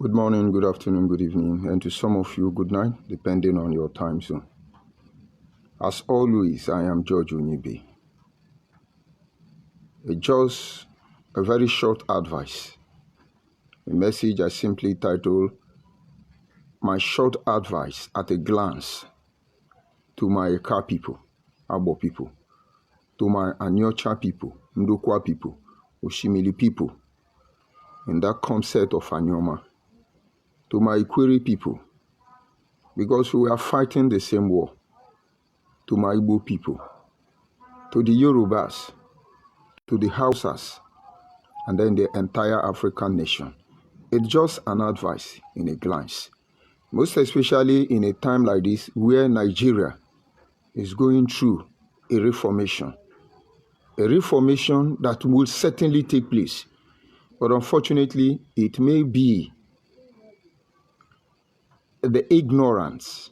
Good morning, good afternoon, good evening, and to some of you, good night, depending on your time zone. As always, I am George Onyibe. Just a very short advice. A message I simply titled, My Short Advice at a Glance to my Eka people, Abo people, to my Anyocha people, Ndokwa people, Oshimili people, in that concept of Anyoma, to my Ikwiri people, because we are fighting the same war, to my Igbo people, to the Yorubas, to the Hausas, and then the entire African nation. It's just an advice in a glance. Most especially in a time like this where Nigeria is going through a reformation that will certainly take place. But unfortunately, it may be the ignorance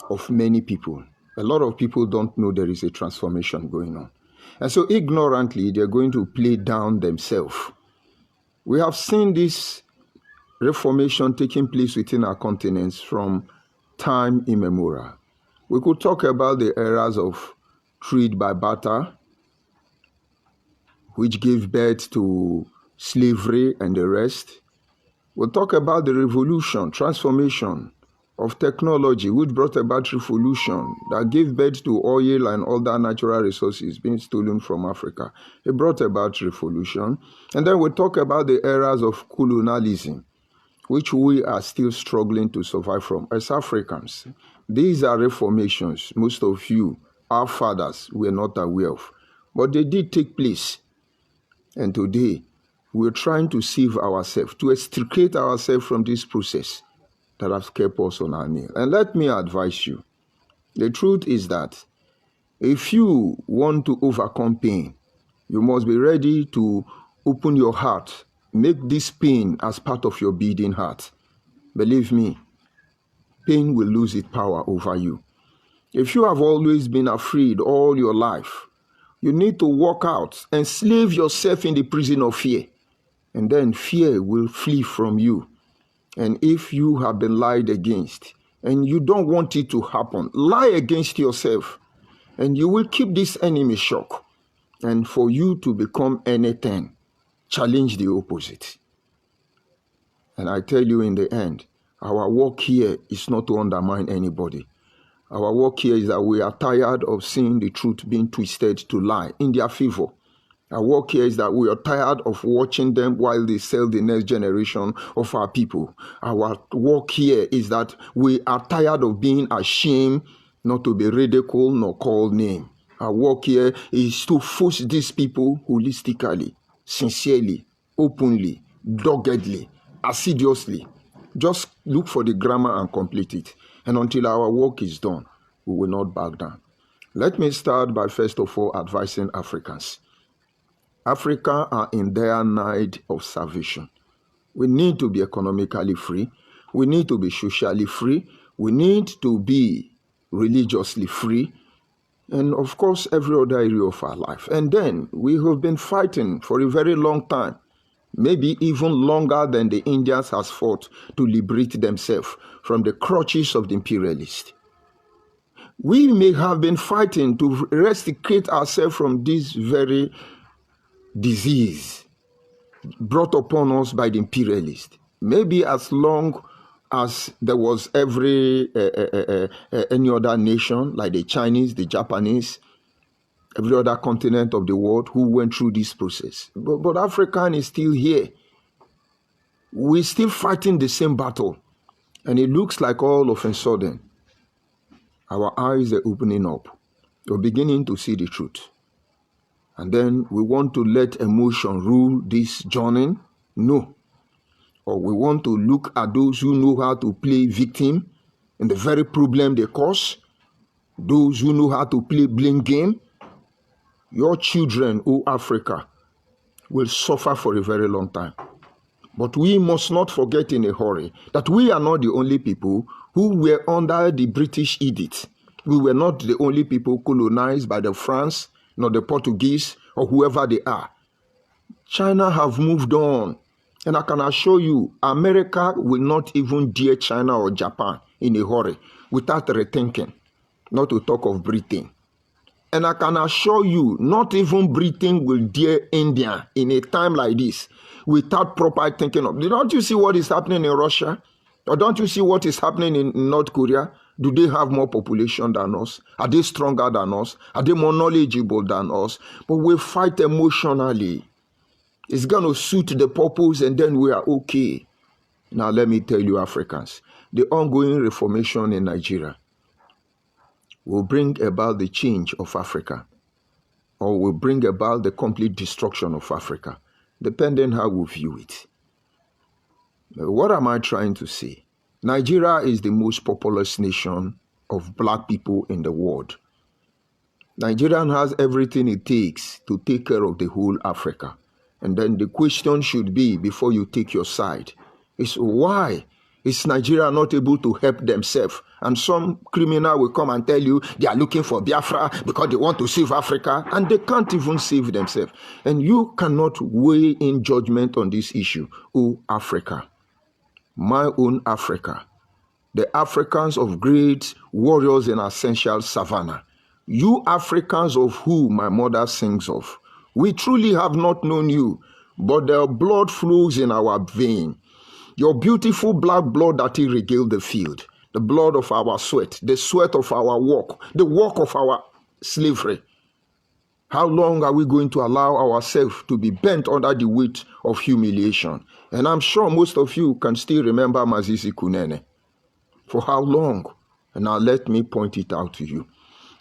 of many people. A lot of people don't know there is a transformation going on. And so ignorantly, they're going to play down themselves. We have seen this reformation taking place within our continents from time immemorial. We could talk about the eras of trade by barter, which gave birth to slavery and the rest. We'll talk about the revolution, transformation of technology, which brought about revolution that gave birth to oil and other natural resources being stolen from Africa. It brought about revolution. And then we'll talk about the eras of colonialism, which we are still struggling to survive from as Africans. These are reformations most of you, our fathers, were not aware of. But they did take place. And today, we're trying to save ourselves, to extricate ourselves from this process that has kept us on our knee. And let me advise you, the truth is that if you want to overcome pain, you must be ready to open your heart, make this pain as part of your beating heart. Believe me, pain will lose its power over you. If you have always been afraid all your life, you need to walk out and slave yourself in the prison of fear. And then fear will flee from you. And if you have been lied against and you don't want it to happen, lie against yourself and you will keep this enemy shocked. And for you to become anything, challenge the opposite. And I tell you in the end, our work here is not to undermine anybody. Our work here is that we are tired of seeing the truth being twisted to lie in their favor. Our work here is that we are tired of watching them while they sell the next generation of our people. Our work here is that we are tired of being ashamed not to be ridiculed nor called name. Our work here is to force these people holistically, sincerely, openly, doggedly, assiduously. Just look for the grammar and complete it. And until our work is done, we will not back down. Let me start by first of all advising Africans. Africa are in their need of salvation. We need to be economically free. We need to be socially free. We need to be religiously free. And of course, every other area of our life. And then we have been fighting for a very long time, maybe even longer than the Indians has fought to liberate themselves from the clutches of the imperialists. We may have been fighting to eradicate ourselves from this very disease brought upon us by the imperialists. Maybe as long as there was any other nation, like the Chinese, the Japanese, every other continent of the world who went through this process. But African is still here. We're still fighting the same battle. And it looks like all of a sudden, our eyes are opening up. We're beginning to see the truth. And then we want to let emotion rule this journey? No. Or we want to look at those who know how to play victim in the very problem they cause? Those who know how to play blame game? Your children, O Africa, will suffer for a very long time. But we must not forget in a hurry that we are not the only people who were under the British edict. We were not the only people colonized by the France, nor the Portuguese, or whoever they are. China have moved on. And I can assure you, America will not even dare China or Japan in a hurry without rethinking, not to talk of Britain. And I can assure you, not even Britain will dare India in a time like this without proper thinking of. Don't you see what is happening in Russia? Or don't you see what is happening in North Korea? Do they have more population than us? Are they stronger than us? Are they more knowledgeable than us? But we fight emotionally. It's going to suit the purpose and then we are okay. Now let me tell you, Africans, the ongoing reformation in Nigeria will bring about the change of Africa, or will bring about the complete destruction of Africa, depending how we view it. What am I trying to say? Nigeria is the most populous nation of black people in the world. Nigeria has everything it takes to take care of the whole Africa. And then the question should be, before you take your side, is why is Nigeria not able to help themselves? And some criminal will come and tell you they are looking for Biafra because they want to save Africa, and they can't even save themselves. And you cannot weigh in judgment on this issue. Oh, Africa, my own Africa, the Africans of great warriors in essential savannah, you Africans of whom my mother sings of, we truly have not known you, but their blood flows in our vein. Your beautiful black blood that irrigates the field, the blood of our sweat, the sweat of our work, the work of our slavery. How long are we going to allow ourselves to be bent under the weight of humiliation? And I'm sure most of you can still remember Masisi Kunene. For how long? And now let me point it out to you.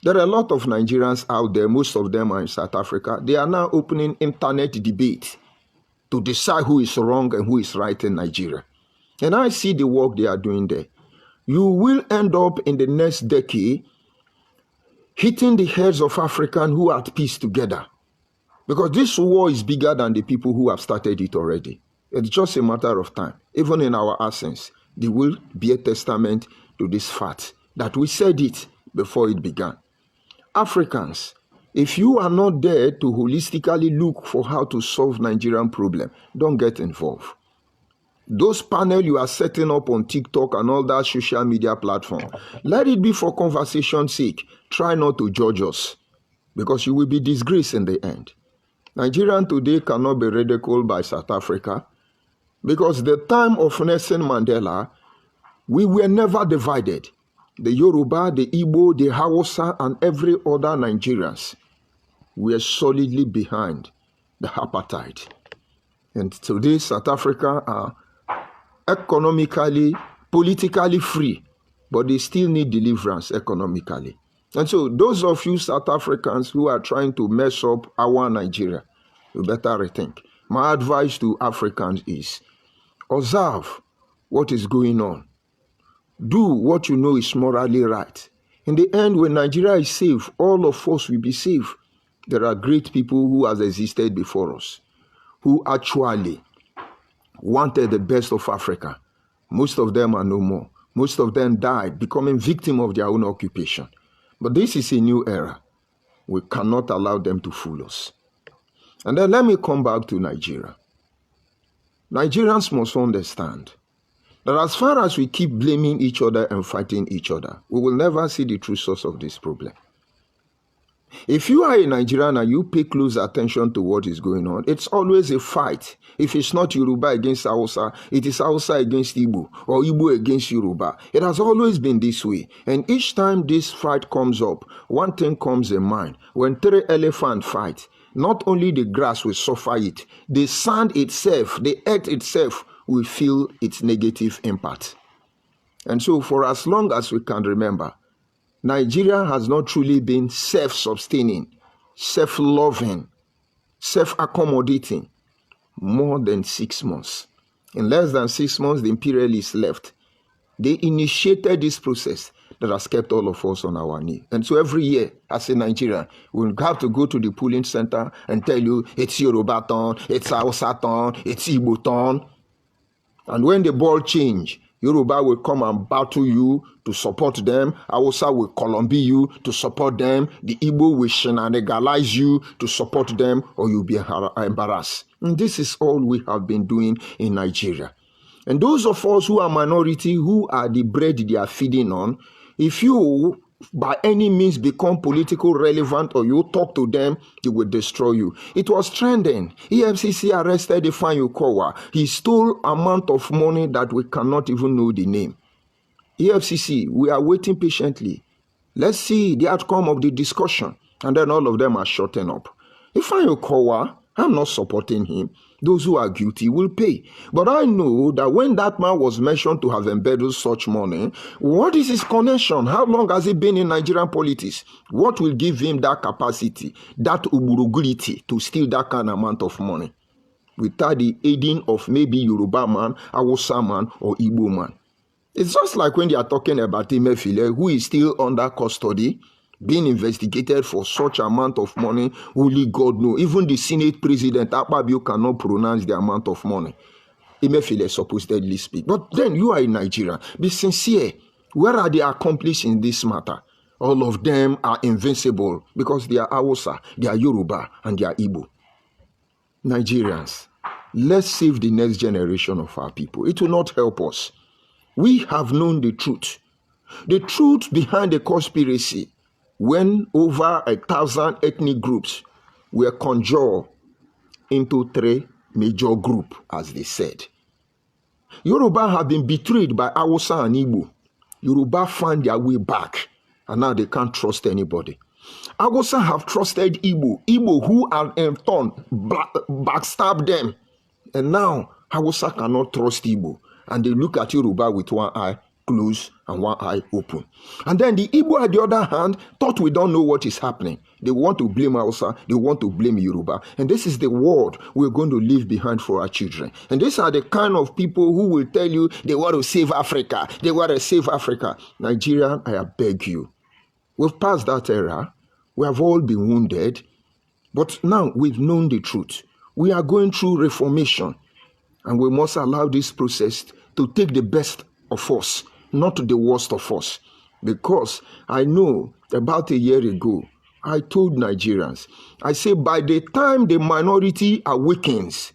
There are a lot of Nigerians out there, most of them are in South Africa. They are now opening internet debate to decide who is wrong and who is right in Nigeria. And I see the work they are doing there. You will end up in the next decade hitting the heads of Africans who are at peace together. Because this war is bigger than the people who have started it already. It's just a matter of time. Even in our absence, they will be a testament to this fact that we said it before it began. Africans, if you are not there to holistically look for how to solve Nigerian problem, don't get involved. Those panels you are setting up on TikTok and all that social media platform, let it be for conversation's sake. Try not to judge us, because you will be disgraced in the end. Nigerian today cannot be ridiculed by South Africa, because the time of Nelson Mandela, we were never divided. The Yoruba, the Igbo, the Hausa, and every other Nigerians were solidly behind the apartheid. And today, South Africa are economically, politically free, but they still need deliverance economically. And so those of you South Africans who are trying to mess up our Nigeria, you better rethink. My advice to Africans is, observe what is going on. Do what you know is morally right. In the end, when Nigeria is safe, all of us will be safe. There are great people who have existed before us, who actually wanted the best of Africa. Most of them are no more. Most of them died, becoming victims of their own occupation. But this is a new era. We cannot allow them to fool us. And then let me come back to Nigeria. Nigerians must understand that as far as we keep blaming each other and fighting each other, we will never see the true source of this problem. If you are a Nigerian and you pay close attention to what is going on, it's always a fight. If it's not Yoruba against Hausa, it is Hausa against Igbo, or Igbo against Yoruba. It has always been this way. And each time this fight comes up, one thing comes in mind. When three elephants fight, not only the grass will suffer it, the sand itself, the earth itself will feel its negative impact. And so for as long as we can remember, Nigeria has not truly been self-sustaining, self-loving, self-accommodating more than 6 months. In less than 6 months, the imperialists left. They initiated this process that has kept all of us on our knee. And so every year, as a Nigerian, we'll have to go to the polling center and tell you it's Yoruba turn, it's Hausa turn, it's Igbo turn. And when the ball change, Yoruba will come and battle you to support them. Hausa will Columbia you to support them. The Igbo will shenanigalize you to support them, or you'll be embarrassed. And this is all we have been doing in Nigeria. And those of us who are minority, who are the bread they are feeding on, if you by any means become political relevant or you talk to them, they will destroy you. It was trending. EFCC arrested Ifeanyi Ukowa. He stole amount of money that we cannot even know the name. EFCC, we are waiting patiently. Let's see the outcome of the discussion. And then all of them are shutting up. Ifeanyi Ukowa, I'm not supporting him. Those who are guilty will pay. But I know that when that man was mentioned to have embedded such money, what is his connection? How long has he been in Nigerian politics? What will give him that capacity, that uburugulity to steal that kind of amount of money? Without the aiding of maybe Yoruba man, Hausa man, or Igbo man. It's just like when they are talking about Emefiele, who is still under custody, being investigated for such amount of money, only God knows. Even the Senate President, Akpabio, cannot pronounce the amount of money. Emefiele supposedly speak. But then you are in Nigeria. Be sincere. Where are the accomplices in this matter? All of them are invincible because they are Hausa, they are Yoruba, and they are Igbo. Nigerians, let's save the next generation of our people. It will not help us. We have known the truth. The truth behind the conspiracy, when over 1,000 ethnic groups were conjured into 3 major groups, as they said. Yoruba have been betrayed by Hausa and Igbo. Yoruba find their way back, and now they can't trust anybody. Hausa have trusted Igbo. Igbo, who have in turn backstabbed them. And now Hausa cannot trust Igbo. And they look at Yoruba with one eye closed and one eye open. And then the Igbo, on the other hand, thought we don't know what is happening. They want to blame Hausa, they want to blame Yoruba. And this is the world we're going to leave behind for our children. And these are the kind of people who will tell you they want to save Africa. They want to save Africa. Nigerian, I beg you. We've passed that era. We have all been wounded. But now we've known the truth. We are going through reformation. And we must allow this process to take the best of us, not the worst of us. Because I know about a year ago, I told Nigerians, I say by the time the minority awakens,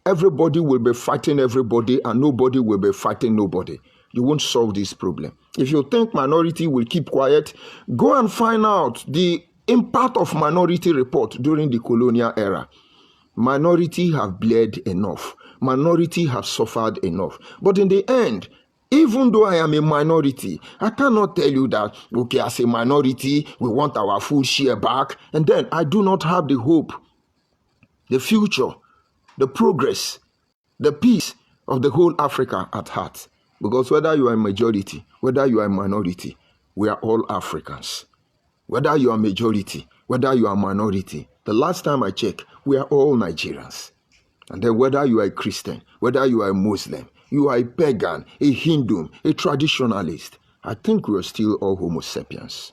everybody will be fighting everybody and nobody will be fighting nobody. You won't solve this problem. If you think minority will keep quiet, go and find out the impact of Minority Report during the colonial era. Minority have bled enough. Minority have suffered enough. But in the end, even though I am a minority, I cannot tell you that, okay, as a minority, we want our full share back. And then I do not have the hope, the future, the progress, the peace of the whole Africa at heart. Because whether you are a majority, whether you are a minority, we are all Africans. Whether you are majority, whether you are minority, the last time I checked, we are all Nigerians. And then whether you are a Christian, whether you are a Muslim, you are a pagan, a Hindu, a traditionalist, I think we are still all Homo sapiens.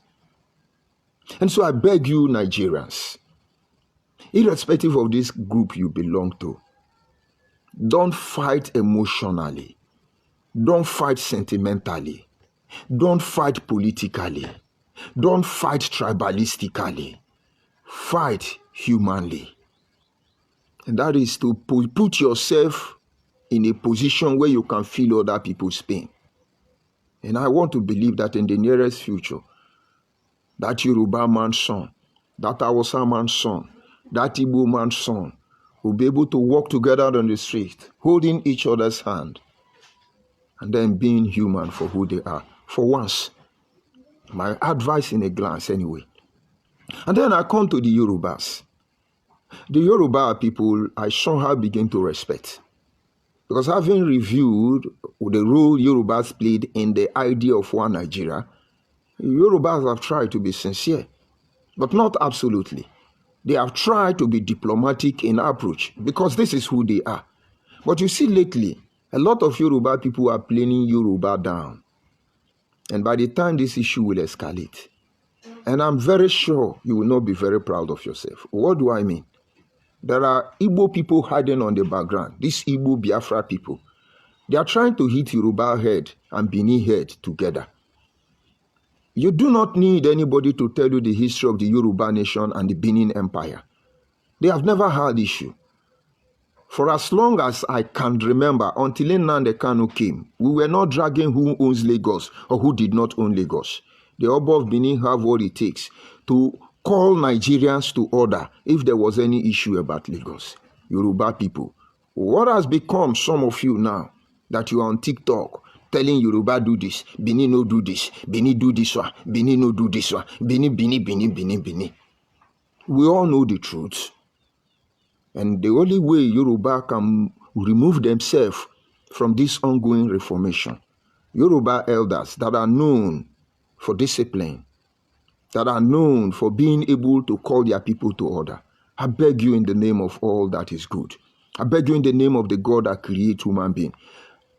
And so I beg you, Nigerians, irrespective of this group you belong to, don't fight emotionally. Don't fight sentimentally. Don't fight politically. Don't fight tribalistically. Fight humanly. And that is to put yourself in a position where you can feel other people's pain. And I want to believe that in the nearest future, that Yoruba man's son, that Hausa man's son, that Igbo man's son will be able to walk together on the street, holding each other's hand, and then being human for who they are. For once, my advice in a glance anyway. And then I come to the Yorubas. The Yoruba people I somehow begin to respect. Because having reviewed the role Yorubas played in the idea of one Nigeria, Yorubas have tried to be sincere, but not absolutely. They have tried to be diplomatic in approach because this is who they are. But you see lately, a lot of Yoruba people are playing Yoruba down. And by the time this issue will escalate, and I'm very sure you will not be very proud of yourself. What do I mean? There are Igbo people hiding on the background. These Igbo Biafra people. They are trying to hit Yoruba head and Benin head together. You do not need anybody to tell you the history of the Yoruba nation and the Benin Empire. They have never had issue. For as long as I can remember, until Nnamdi Kanu came, we were not dragging who owns Lagos or who did not own Lagos. The Oba of Benin have what it takes to call Nigerians to order if there was any issue about Lagos. Yoruba people, what has become some of you now that you are on TikTok telling Yoruba do this, Benin no do this, Benin do this one, Benin no do this one, Benin. We all know the truth. And the only way Yoruba can remove themselves from this ongoing reformation, Yoruba elders that are known for discipline, that are known for being able to call their people to order, I beg you in the name of all that is good, I beg you in the name of the God that creates human being,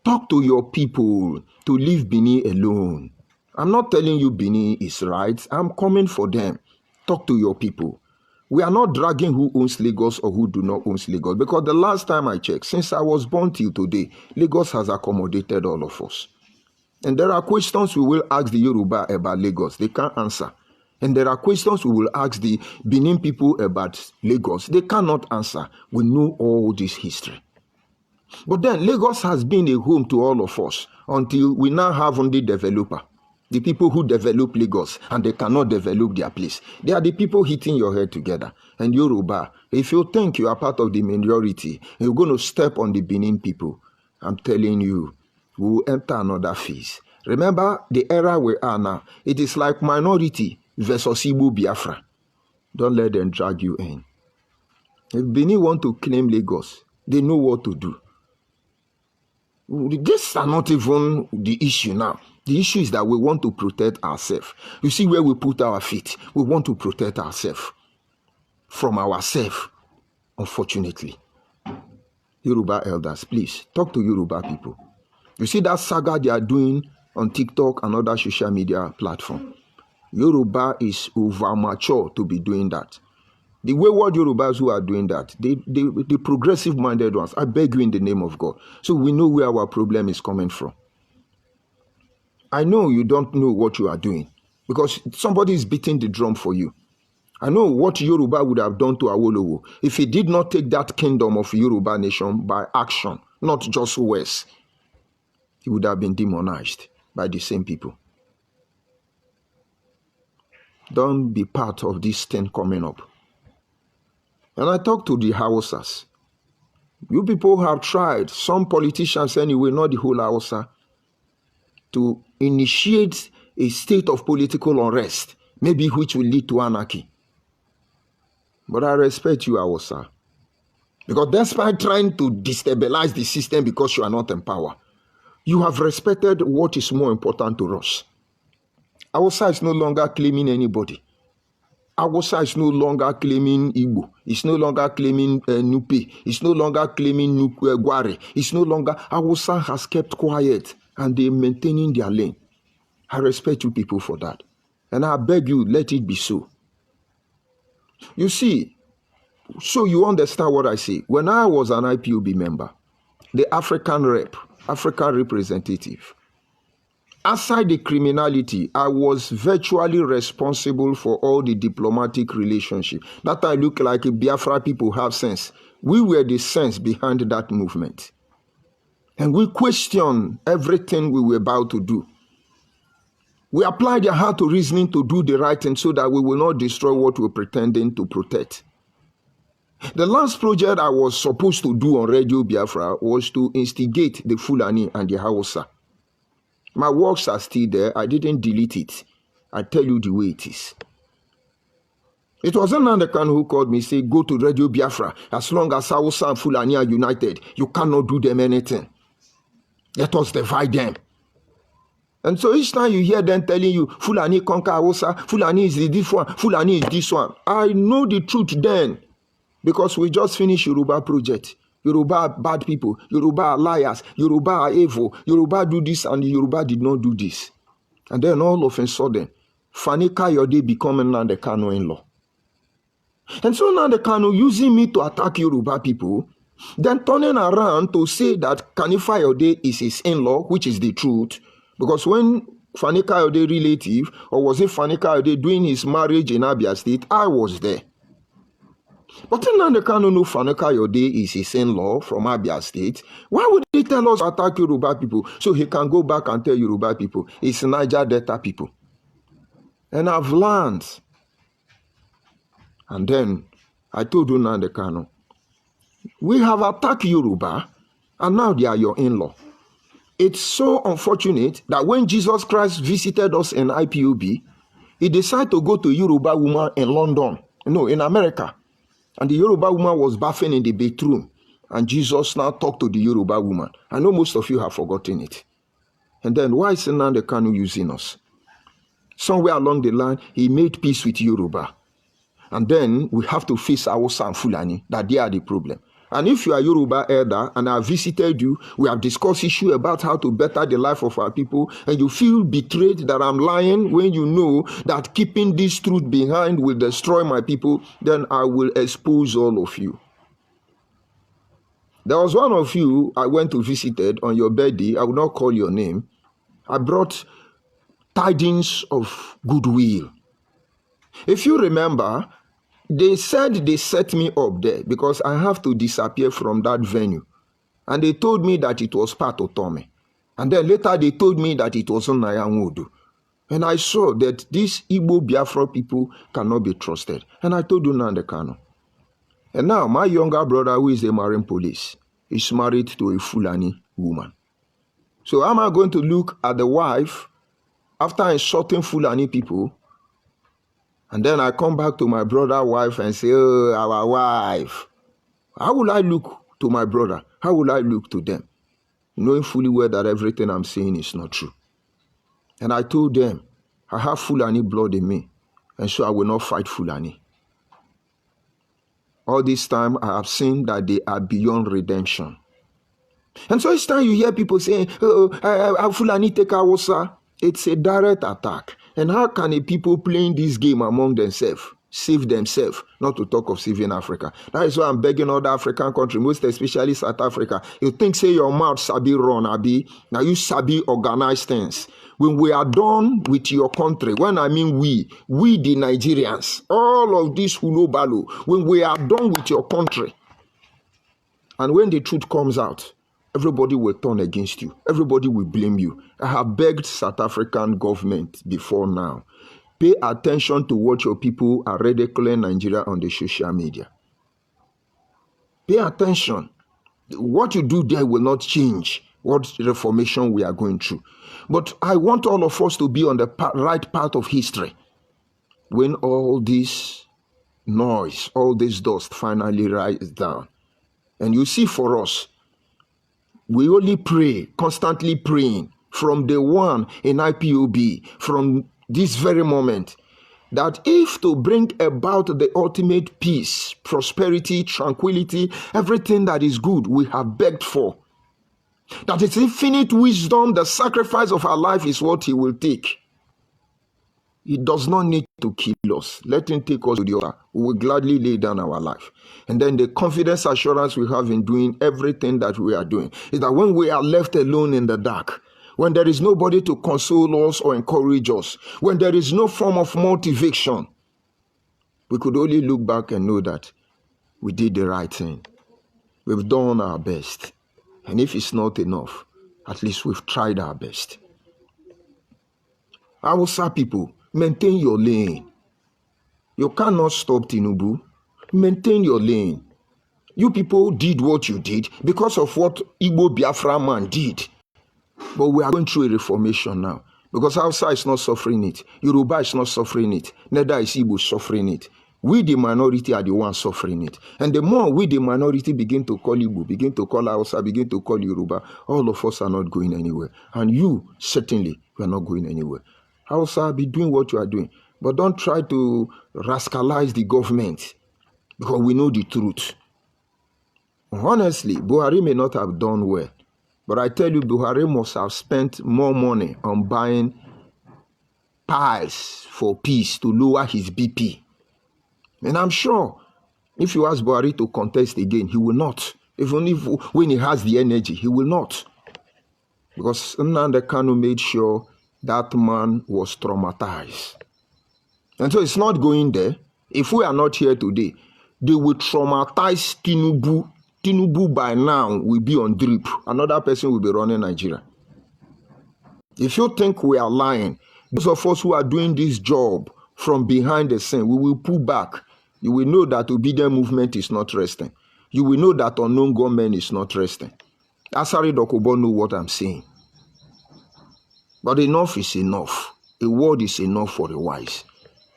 talk to your people to leave Benin alone. I'm not telling you Benin is right. I'm coming for them. Talk to your people. We are not dragging who owns Lagos or who do not own Lagos, because the last time I checked, since I was born till today, Lagos has accommodated all of us. And there are questions we will ask the Yoruba about Lagos. They can't answer. And there are questions we will ask the Benin people about Lagos. They cannot answer. We know all this history. But then Lagos has been a home to all of us until we now have only developer. The people who develop Lagos and they cannot develop their place. They are the people hitting your head together. And Yoruba, if you think you are part of the majority, you're going to step on the Benin people, I'm telling you, we will enter another phase. Remember the era we are now. It is like minority versus Igbo Biafra. Don't let them drag you in. If Benin want to claim Lagos, they know what to do. These are not even the issue now. The issue is that we want to protect ourselves. You see where we put our feet. We want to protect ourselves from ourselves, unfortunately. Yoruba elders, please, talk to Yoruba people. You see that saga they are doing on TikTok and other social media platforms. Yoruba is over mature to be doing that. The wayward Yorubas who are doing that, the progressive-minded ones, I beg you in the name of God. So we know where our problem is coming from. I know you don't know what you are doing because somebody is beating the drum for you. I know what Yoruba would have done to Awolowo if he did not take that kingdom of Yoruba nation by action, not just words. He would have been demonized by the same people. Don't be part of this thing coming up. And I talk to the Hausas. You people have tried, some politicians anyway, not the whole Hausa, to initiate a state of political unrest, maybe which will lead to anarchy. But I respect you, Hausa. Because despite trying to destabilize the system because you are not in power, you have respected what is more important to us. Hausa is no longer claiming anybody. Hausa is no longer claiming Igbo. It's no longer claiming Nupe. It's no longer claiming Gware. It's no longer... Hausa has kept quiet and they're maintaining their lane. I respect you people for that. And I beg you, let it be so. You see, so you understand what I say. When I was an IPOB member, the African representative, aside the criminality, I was virtually responsible for all the diplomatic relationship. That I look like Biafra people have sense. We were the sense behind that movement. And we questioned everything we were about to do. We applied their heart to reasoning to do the right thing so that we will not destroy what we're pretending to protect. The last project I was supposed to do on Radio Biafra was to instigate the Fulani and the Hausa. My works are still there. I didn't delete it. I tell you the way it is. It was Nnamdi Kanu who called me, say, go to Radio Biafra. As long as Hausa and Fulani are united, you cannot do them anything. Let us divide them. And so each time you hear them telling you, Fulani conquer Hausa, Fulani is this one, Fulani is this one. I know the truth then, because we just finished Yoruba project. Yoruba are bad people. Yoruba are liars. Yoruba are evil. Yoruba do this and Yoruba did not do this. And then all of a sudden, Fani Kayode becoming Nnamdi Kanu in law. And so Nnamdi Kanu using me to attack Yoruba people, Then turning around to say that Kani Fayode is his in-law, which is the truth. Because when Fani Kayode relative, or was it Fani Kayode doing his marriage in Abia State, I was there. But Nnamdi Kanu know Fani Kayode is his in-law from Abia State. Why would he tell us to attack Yoruba people so he can go back and tell Yoruba people it's Niger Delta people? And I've learned. And then I told Nnamdi Kanu, we have attacked Yoruba and now they are your in-law. It's so unfortunate that when Jesus Christ visited us in IPOB, he decided to go to Yoruba woman in London, no, in America. And the Yoruba woman was bathing in the bathroom. And Jesus now talked to the Yoruba woman. I know most of you have forgotten it. And then why is Nnamdi Kanu using us? Somewhere along the line, he made peace with Yoruba. And then we have to face Hausa and Fulani, that they are the problem. And if you are Yoruba elder and I have visited you, we have discussed issue about how to better the life of our people, and you feel betrayed that I'm lying when you know that keeping this truth behind will destroy my people, then I will expose all of you. There was one of you I went to visited on your birthday. I will not call your name. I brought tidings of goodwill. If you remember, they said they set me up there because I have to disappear from that venue. And they told me that it was part of Tommy. And then later they told me that it wasn't Nayanwodu. And I saw that these Igbo Biafra people cannot be trusted. And I told Nnamdi Kanu. And now my younger brother, who is a marine police, is married to a Fulani woman. So am I going to look at the wife after insulting Fulani people? And then I come back to my brother's wife and say, oh, our wife. How will I look to my brother? How will I look to them? Knowing fully well that everything I'm saying is not true. And I told them, I have Fulani blood in me, and so I will not fight Fulani. All this time, I have seen that they are beyond redemption. And so each time you hear people saying, oh, Fulani take Hausa, it's a direct attack. And how can a people playing this game among themselves save themselves, not to talk of saving Africa? That is why I'm begging other African countries, most especially South Africa. You think, say, your mouth sabi run, abi? Now you sabi organize things. When we are done with your country, when I mean we the Nigerians, all of this hulobalo, when we are done with your country, and when the truth comes out, everybody will turn against you. Everybody will blame you. I have begged South African government before now. Pay attention to what your people are ridiculing Nigeria on the social media. Pay attention. What you do there will not change what reformation we are going through. But I want all of us to be on the right path of history. When all this noise, all this dust finally rises down. And you see, for us, we only pray, constantly praying from the one in IPOB, from this very moment, that if to bring about the ultimate peace, prosperity, tranquility, everything that is good we have begged for, that its infinite wisdom, the sacrifice of our life is what he will take. He does not need to kill us. Let him take us to the altar. We will gladly lay down our life. And then the confidence, assurance we have in doing everything that we are doing is that when we are left alone in the dark, when there is nobody to console us or encourage us, when there is no form of motivation, we could only look back and know that we did the right thing. We've done our best. And if it's not enough, at least we've tried our best. Hausa people, maintain your lane. You cannot stop Tinubu. Maintain your lane. You people did what you did because of what Igbo Biafra man did. But we are going through a reformation now. Because Hausa is not suffering it. Yoruba is not suffering it. Neither is Igbo suffering it. We, the minority, are the ones suffering it. And the more we, the minority, begin to call Igbo, begin to call Hausa, begin to call Yoruba, all of us are not going anywhere. And you, certainly, we are not going anywhere. Hausa, be doing what you are doing. But don't try to rascalize the government, because we know the truth. Honestly, Buhari may not have done well. But I tell you, Buhari must have spent more money on buying piles for peace to lower his BP. And I'm sure if you ask Buhari to contest again, he will not. Even if when he has the energy, he will not. Because Nnamdi Kanu made sure that man was traumatized. And so it's not going there. If we are not here today, they will traumatize Tinubu. Tinubu by now will be on drip. Another person will be running Nigeria. If you think we are lying, those of us who are doing this job from behind the scene, we will pull back. You will know that obedient movement is not resting. You will know that unknown government is not resting. Asari Dokubo know what I'm saying. But enough is enough. A word is enough for the wise.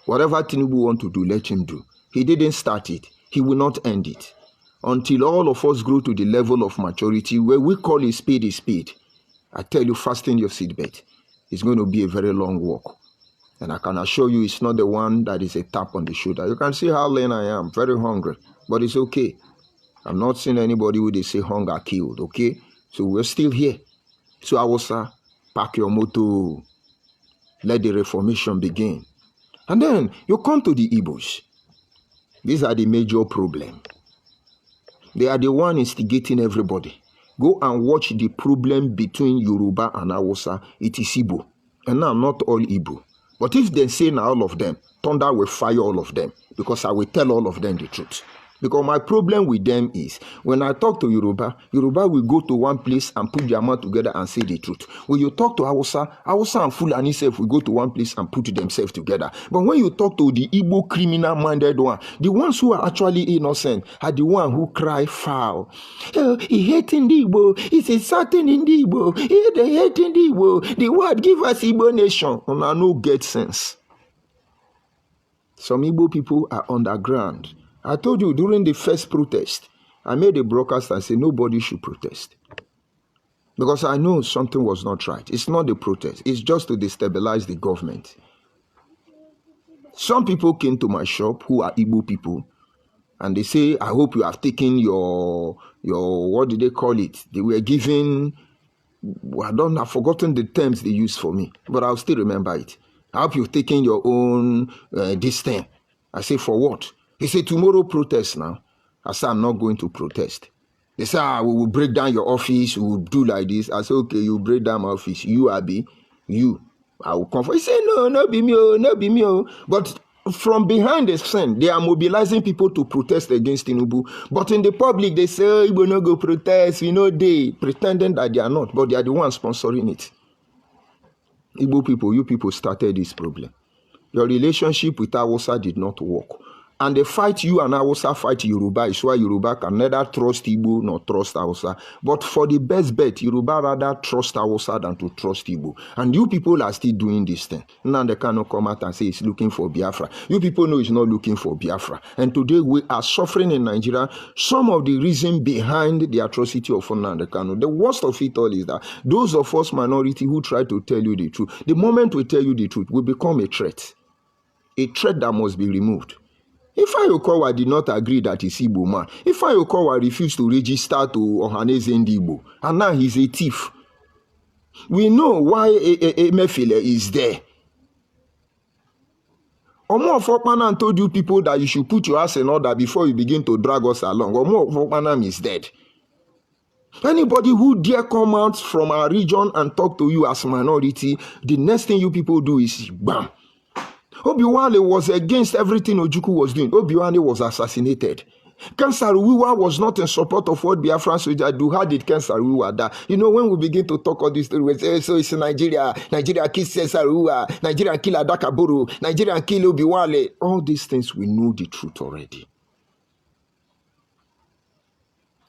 Whatever Tinubu want to do, let him do. He didn't start it. He will not end it. Until all of us grow to the level of maturity where we call a spade a spade. I tell you, fasten your seatbelt. It's going to be a very long walk. And I can assure you it's not the one that is a tap on the shoulder. You can see how lean I am, very hungry. But it's okay. I'm not seeing anybody who they say hunger killed, okay? So we're still here. So Hausa, pack your motor. Let the Reformation begin. And then you come to the Igbos. These are the major problem. They are the one instigating everybody. Go and watch the problem between Yoruba and Hausa. It is Igbo. And now, not all Igbo. But if they say now all of them, thunder will fire all of them. Because I will tell all of them the truth. Because my problem with them is, when I talk to Yoruba, Yoruba will go to one place and put their mouth together and say the truth. When you talk to Hausa, Hausa and Fulani self will go to one place and put themselves together. But when you talk to the Igbo criminal-minded one, the ones who are actually innocent are the one who cry foul. Oh, he hating the Igbo. He's insulting in the Igbo. They hating the Igbo. The word give us Igbo nation. And I no get sense. Some Igbo people are underground. I told you during the first protest, I made a broadcast and said nobody should protest. Because I know something was not right. It's not the protest. It's just to destabilize the government. Some people came to my shop who are Igbo people. And they say, I hope you have taken your what did they call it? They were giving, I've forgotten the terms they used for me. But I'll still remember it. I hope you've taken your own this thing. I say, for what? He said, tomorrow protest now. I said, I'm not going to protest. They said, we will break down your office. We will do like this. I said, okay, you break down my office. You, Abi, you. I will come for. He said, no, not be me, not be me. But from behind the scene, they are mobilizing people to protest against Tinubu. But in the public, they say, oh, you will not go protest. We know they pretending that they are not, but they are the ones sponsoring it. Igbo people, you people started this problem. Your relationship with Hausa did not work. And the fight you and Hausa fight Yoruba is why Yoruba can neither trust Igbo nor trust Hausa. But for the best bet, Yoruba rather trust Hausa than to trust Igbo. And you people are still doing this thing. Now they cannot come out and say it's looking for Biafra. You people know it's not looking for Biafra. And today we are suffering in Nigeria. Some of the reason behind the atrocity of Nnamdi Kanu. The worst of it all is that those of us minority who try to tell you the truth, the moment we tell you the truth, we become a threat. A threat that must be removed. If Okowa did not agree that he's Igbo man, if Okowa refused to register to Ohaneze Igbo, and now he's a thief, we know why Emefiele is there. Omo Ofokpanam told you people that you should put your ass in order before you begin to drag us along. Omo Ofokpanam is dead. Anybody who dare come out from our region and talk to you as a minority, the next thing you people do is bam. Obiwale was against everything Ojukwu was doing. Obiwale was assassinated. Kansaruwiwa was not in support of what Biafran soldiers do. How did Kansaruwiwa die? You know, when we begin to talk all this, we say, so it's Nigeria. Nigeria kills Kansaruwiwa. Nigeria kill Adakaburu. Nigeria kill Obiwale. All these things, we know the truth already.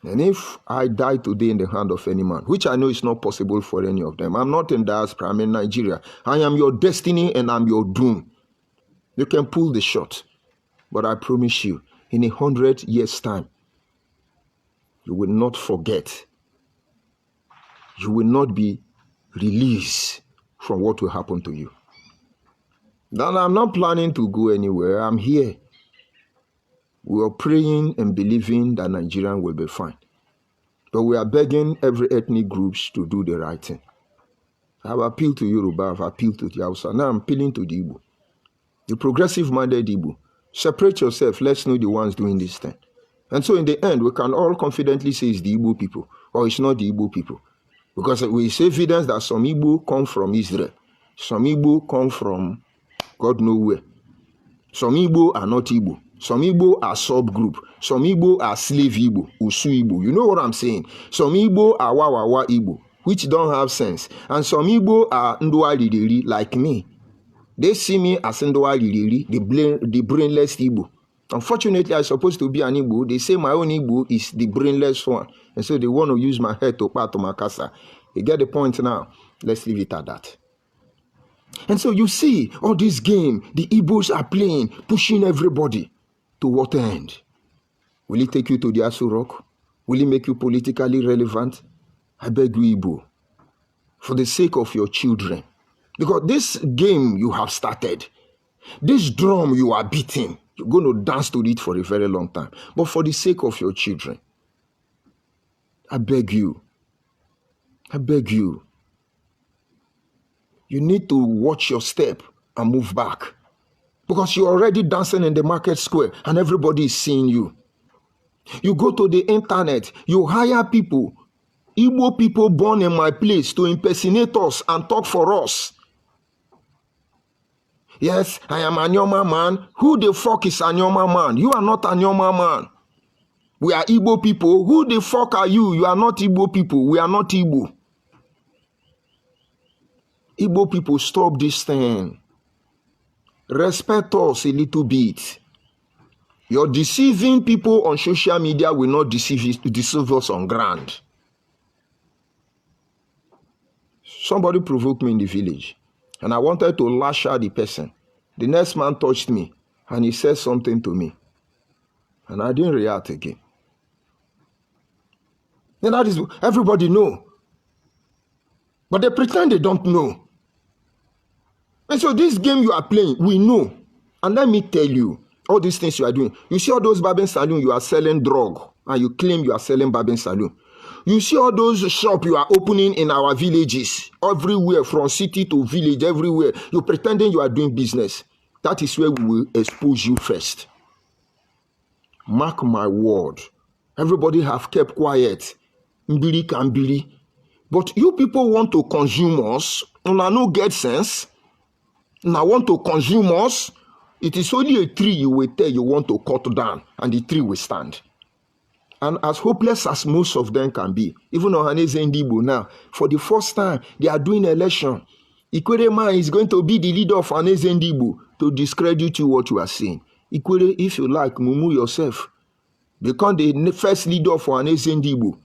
And if I die today in the hand of any man, which I know is not possible for any of them, I'm not in diaspora, I'm in Nigeria. I am your destiny and I'm your doom. You can pull the shot, but I promise you, in 100 years' time, you will not forget. You will not be released from what will happen to you. Now, I'm not planning to go anywhere. I'm here. We are praying and believing that Nigeria will be fine. But we are begging every ethnic groups to do the right thing. I've appealed to Yoruba, I've appealed to the Hausa. Now I'm appealing to the Igbo. The progressive-minded Igbo. Separate yourself. Let's know the ones doing this thing. And so in the end, we can all confidently say it's the Igbo people, or it's not the Igbo people. Because we see evidence that some Igbo come from Israel. Some Igbo come from God knows where. Some Igbo are not Igbo. Some Igbo are subgroup. Some Igbo are slave Igbo, Usu Igbo. You know what I'm saying? Some Igbo are Wawawa Igbo, which don't have sense. And some Igbo are Ndwa Lidiri, like me. They see me as Ndwa Lidiri, the brainless Igbo. Unfortunately, I'm supposed to be an Igbo. They say my own Igbo is the brainless one. And so they want to use my head to part to my casa. You get the point now? Let's leave it at that. And so you see, all this game, the Igbos are playing, pushing everybody. To what end? Will it take you to the Aso Rock? Will it make you politically relevant? I beg you, Igbo, for the sake of your children. Because this game you have started, this drum you are beating, you're going to dance to it for a very long time. But for the sake of your children, I beg you, you need to watch your step and move back. Because you're already dancing in the market square and everybody is seeing you. You go to the internet, you hire people, Igbo people born in my place, to impersonate us and talk for us. Yes, I am a Nyoma man. Who the fuck is a Nyoma man? You are not a Nyoma man. We are Igbo people. Who the fuck are you? You are not Igbo people. We are not Igbo. Igbo people, stop this thing. Respect us a little bit. Your deceiving people on social media will not deceive us on ground. Somebody provoked me in the village, and I wanted to lash at the person. The next man touched me, and he said something to me, and I didn't react again. Then that is, everybody know, but they pretend they don't know. And so this game you are playing, we know. And let me tell you, all these things you are doing. You see all those barbing saloon, you are selling drug, and you claim you are selling barbing saloon. You see all those shops you are opening in our villages, everywhere, from city to village, everywhere. You're pretending you are doing business. That is where we will expose you first. Mark my word. Everybody have kept quiet. Mbili kambili. But you people want to consume us, and I no get sense. Now want to consume us, it is only a tree you will tell you want to cut down, and the tree will stand. And as hopeless as most of them can be, even Ohaneze Ndigbo now, for the first time, they are doing election. Ikwerema is going to be the leader of Ohaneze Ndigbo to discredit you what you are saying. Ikwere, if you like, mumu yourself. Become the first leader of Ohaneze Ndigbo.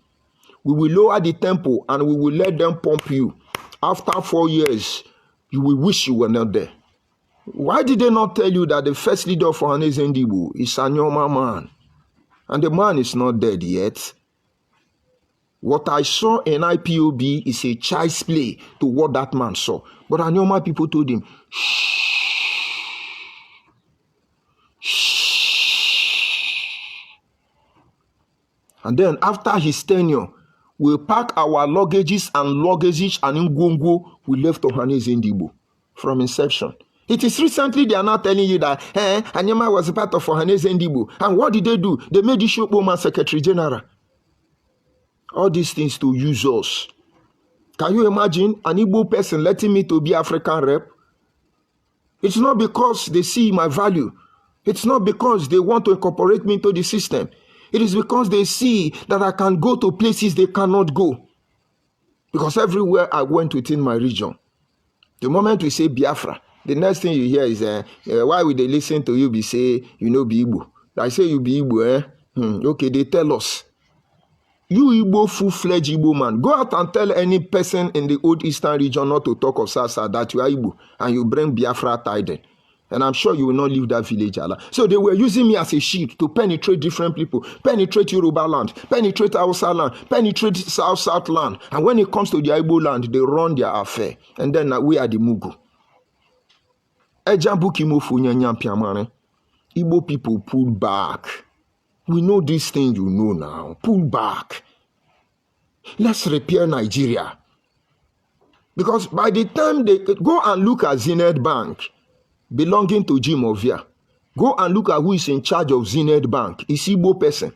We will lower the tempo and we will let them pump you. After 4 years, you will wish you were not there. Why did they not tell you that the first leader of Ohaneze Ndigbo is a Nyoma man? And the man is not dead yet. What I saw in IPOB is a child's play to what that man saw. But Anyoma people told him, shh. And then after his tenure, we pack our luggages and Ngongo we left Ohaneze Ndigbo from inception. It is recently they are now telling you that Anyama was a part of Ohaneze Ndigbo. And what did they do? They made the Shokboman Secretary General. All these things to use us. Can you imagine an Igbo person letting me to be African rep? It's not because they see my value. It's not because they want to incorporate me into the system. It is because they see that I can go to places they cannot go. Because everywhere I went within my region, the moment we say Biafra, the next thing you hear is, why would they listen to you be say, you know, be Igbo? I say you be Igbo, Okay, they tell us. You Igbo, full-fledged Igbo man, go out and tell any person in the old eastern region not to talk of Sasa that you are Igbo, and you bring Biafra tiding. And I'm sure you will not leave that village alive. So they were using me as a shield to penetrate different people, penetrate Yoruba land, penetrate Hausa land, penetrate South land. And when it comes to the Igbo land, they run their affair. And then we are the Mugu. Igbo people pull back. We know this thing you know now. Pull back. Let's repair Nigeria. Because by the time they go and look at Zenith Bank, belonging to Jim Ovia, go and look at who is in charge of Zenith Bank. It's Igbo person.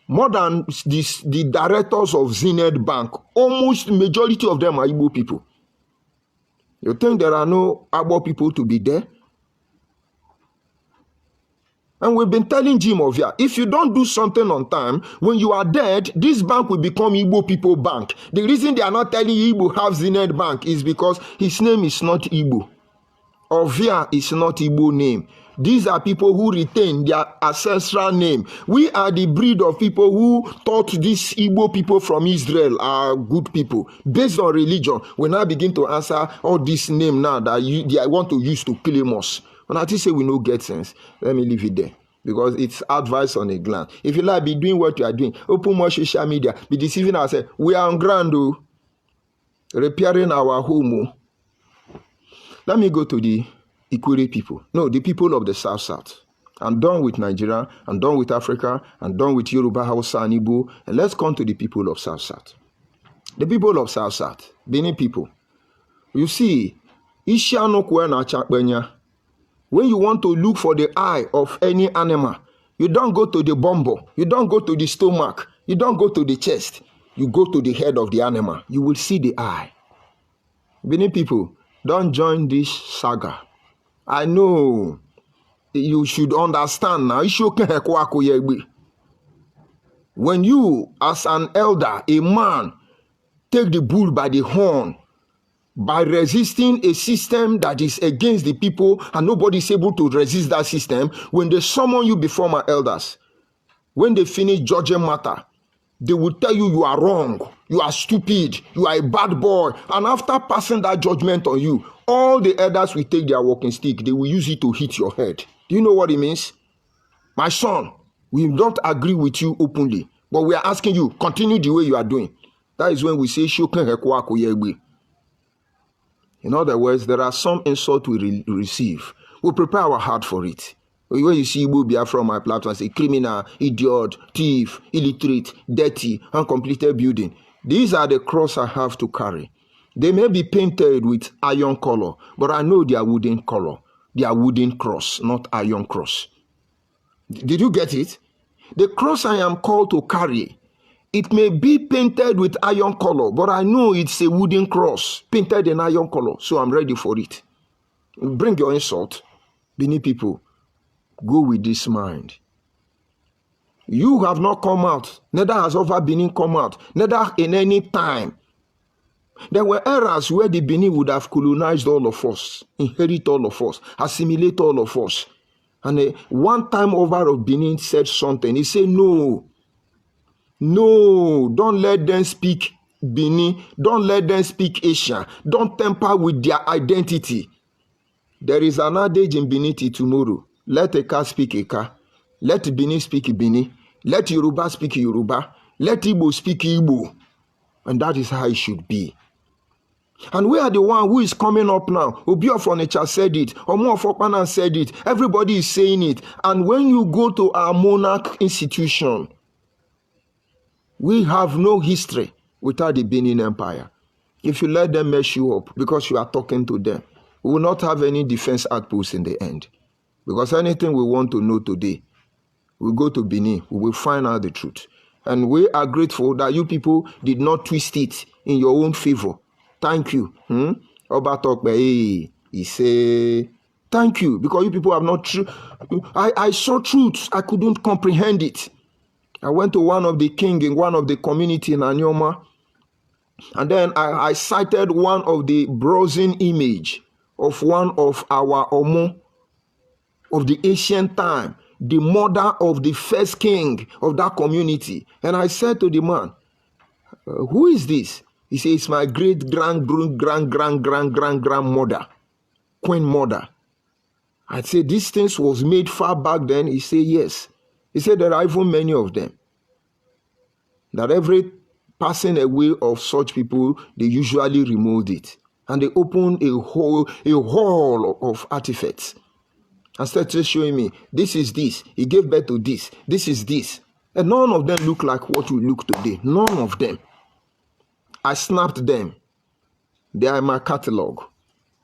More than the directors of Zenith Bank, almost majority of them are Igbo people. You think there are no Igbo people to be there? And we've been telling Jim Ovia, if you don't do something on time, when you are dead, this bank will become Igbo People Bank. The reason they are not telling Igbo have Zenith Bank is because his name is not Igbo. Ovia is not Igbo name. These are people who retain their ancestral name. We are the breed of people who taught these Igbo people from Israel are good people. Based on religion, we now begin to answer all this name now that they want to use to claim us. When I say we no get sense, let me leave it there. Because it's advice on a glance. If you like, be doing what you are doing. Open more social media. Be deceiving ourselves. We are on ground, repairing our home. Let me go to the Ikwere people. No, the people of the South. I'm done with Nigeria. I'm done with Africa. I'm done with Yoruba, Hausa, and Igbo. And let's come to the people of South. The people of South. Benin people. You see, Ishiano na Chakbenya. When you want to look for the eye of any animal, you don't go to the bumbo, you don't go to the stomach, you don't go to the chest, you go to the head of the animal. You will see the eye. Many people, don't join this saga. I know you should understand now. When you, as an elder, a man, take the bull by the horn, by resisting a system that is against the people and nobody is able to resist that system, when they summon you before my elders, when they finish judging matter, they will tell you you are wrong, you are stupid, you are a bad boy. And after passing that judgment on you, all the elders will take their walking stick. They will use it to hit your head. Do you know what it means? My son, we don't agree with you openly, but we are asking you, continue the way you are doing. That is when we say, in other words, there are some insults we receive. We prepare our heart for it. When you see Igbo Biafra from my platform, say criminal, idiot, thief, illiterate, dirty, uncompleted building. These are the cross I have to carry. They may be painted with iron color, but I know they are wooden color. They are wooden cross, not iron cross. Did you get it? The cross I am called to carry, it may be painted with iron color, but I know it's a wooden cross, painted in iron color, so I'm ready for it. Bring your insult. Benin people, go with this mind. You have not come out, neither has over Benin come out, neither in any time. There were eras where the Benin would have colonized all of us, inherit all of us, assimilate all of us. And one time over of Benin said something. He said, no, don't let them speak Benin. Don't let them speak Asia. Don't tamper with their identity. There is an adage in Benin tomorrow. Let a car speak a car. Let Benin speak Benin. Let Yoruba speak Yoruba. Let Igbo speak Igbo. And that is how it should be. And we are the one who is coming up now. Obi of Onitsha said it. Omo of Okpana said it. Everybody is saying it. And when you go to our monarch institution, we have no history without the Benin Empire. If you let them mess you up because you are talking to them, we will not have any defense outposts in the end. Because anything we want to know today, we go to Benin, we will find out the truth. And we are grateful that you people did not twist it in your own favor. Thank you. He say, thank you, because you people have not true. I saw truth. I couldn't comprehend it. I went to one of the king in one of the community in Anyoma, and then I cited one of the browsing image of one of our Omo of the ancient time, the mother of the first king of that community. And I said to the man, who is this? He says, it's my great-grandmother, queen mother. I said, these things was made far back then. He said, yes. He said, there are even many of them. That every passing away of such people, they usually remove it. And they open a hall of artifacts. And started showing me, this is this. He gave birth to this. This is this. And none of them look like what we look today. None of them. I snapped them. They are in my catalog.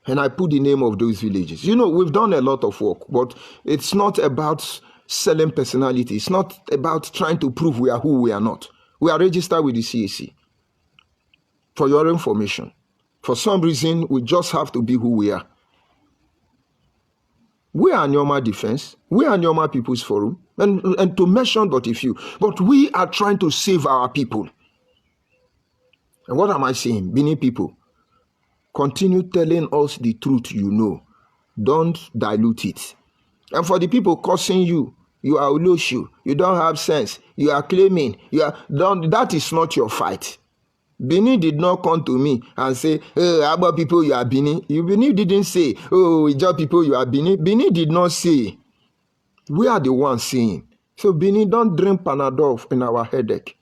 And I put the name of those villages. You know, we've done a lot of work, but it's not about selling personality. It's not about trying to prove we are who we are not. We are registered with the CAC. For your information. For some reason, we just have to be who we are. We are Nyoma Defense. We are Nyoma People's Forum. And to mention but a few. But we are trying to save our people. And what am I saying? Benin people, continue telling us the truth you know. Don't dilute it. And for the people cursing you, you are Oloshu, you don't have sense, you are claiming, that is not your fight. Benin did not come to me and say, oh, Igbo people, you are Benin. Benin didn't say, oh, Igbo people, you are Benin. Benin did not say. We are the ones saying. So Benin, don't drink Panadol in our headache.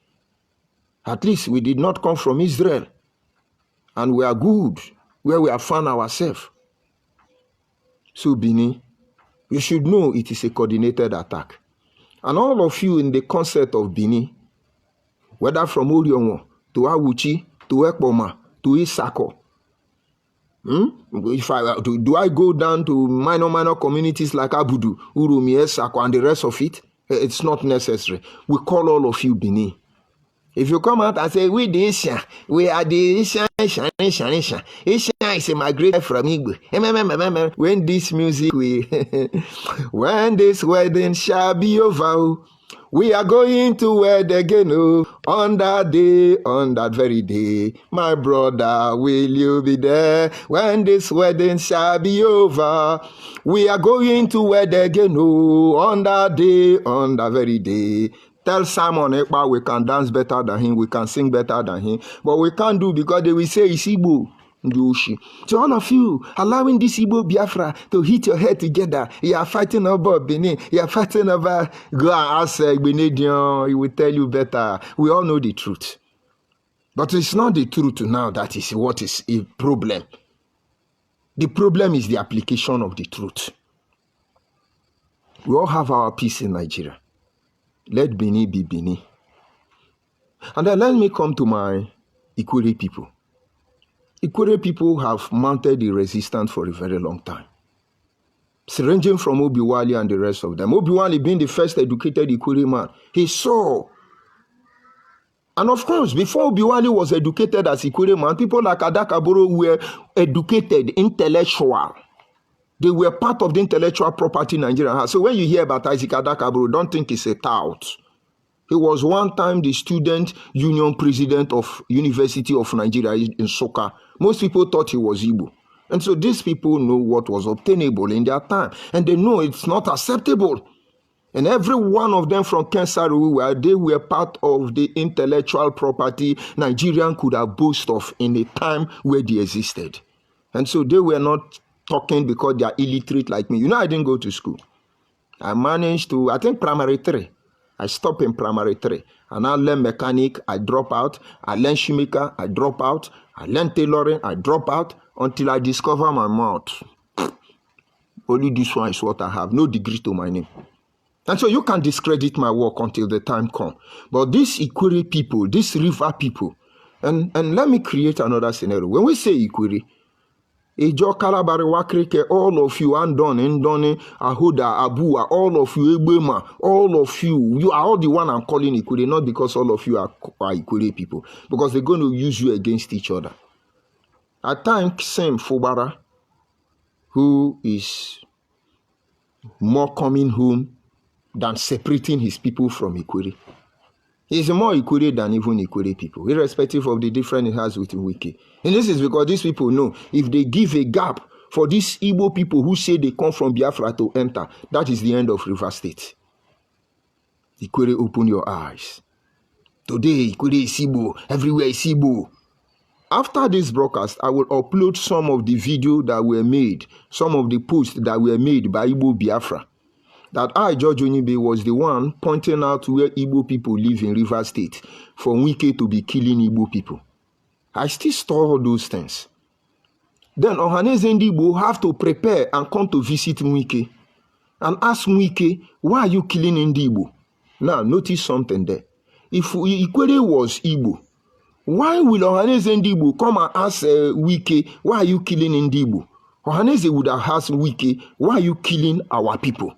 At least we did not come from Israel. And we are good where we have found ourselves. So Benin, you should know it is a coordinated attack. And all of you in the concept of Benin, whether from Orionwo to Awuchi, to Ekpoma, to Isako, do I go down to minor communities like Abudu, Urumi, Esako, and the rest of it? It's not necessary. We call all of you Benin. If you come out and say, we the Isha, we are the Isha. Isha is a migrator from Igbo. When this music when this wedding shall be over, we are going to wed again, on that day, on that very day. My brother, will you be there? When this wedding shall be over, we are going to wed again, on that day, on that very day. Tell Simon Ekpa we can dance better than him, we can sing better than him, but we can't do because they will say it's Igbo. So all of you, allowing this Igbo Biafra to hit your head together, you are fighting over Benin, you are fighting over, go and ask Benedion, he will tell you better. We all know the truth. But it's not the truth now that is what is a problem. The problem is the application of the truth. We all have our peace in Nigeria. Let Benin be Benin. And then let me come to my Ikwere people. Ikwere people have mounted the resistance for a very long time. It's ranging from Obiwali and the rest of them. Obiwali being the first educated Ikwere man, he saw. And of course, before Obiwali was educated as Ikwere man, people like Adakaboro were educated, intellectual. They were part of the intellectual property Nigeria has. So when you hear about Isaac Adakaboro, don't think it's a tout. He was one time the student union president of University of Nigeria in Soka. Most people thought he was Igbo. And so these people know what was obtainable in their time. And they know it's not acceptable. And every one of them from Kensaru, they were part of the intellectual property Nigerian could have boasted of in a time where they existed. And so they were not talking because they are illiterate like me. You know, I didn't go to school. I managed to, I think primary 3. I stopped in primary 3. And I learned mechanic, I drop out. I learned shoemaker, I drop out. I learned tailoring, I drop out until I discover my mouth. Only this one is what I have. No degree to my name. And so you can discredit my work until the time comes. But these Ikwere people, these river people, and let me create another scenario. When we say Ikwere, Ejo Kalabari Wakrike, all of you, Ndoni, Ahoda, Abua, all of you, Egbema, all of you, you are all the one I'm calling Ikwere, not because all of you are Ikwere people, because they're going to use you against each other. I thank Sam Fubara, who is more coming home than separating his people from Ikwere. He's more Ikwere than even Ikwere people, irrespective of the difference he has with Wiki. And this is because these people know if they give a gap for these Igbo people who say they come from Biafra to enter, that is the end of River State. Ikwere, open your eyes. Today, Ikwere is Igbo. Everywhere is Igbo. After this broadcast, I will upload some of the videos that were made, some of the posts that were made by Igbo Biafra. That I, George Onyibe, was the one pointing out where Igbo people live in River State for Wike to be killing Igbo people. I still store all those things. Then Ohaneze and Igbo have to prepare and come to visit Wike and ask Wike, why are you killing Igbo? Now, notice something there. If Ikwere was Igbo, why will Ohaneze and Igbo come and ask Wike, why are you killing Igbo? Ohaneze would have asked Wike, why are you killing our people?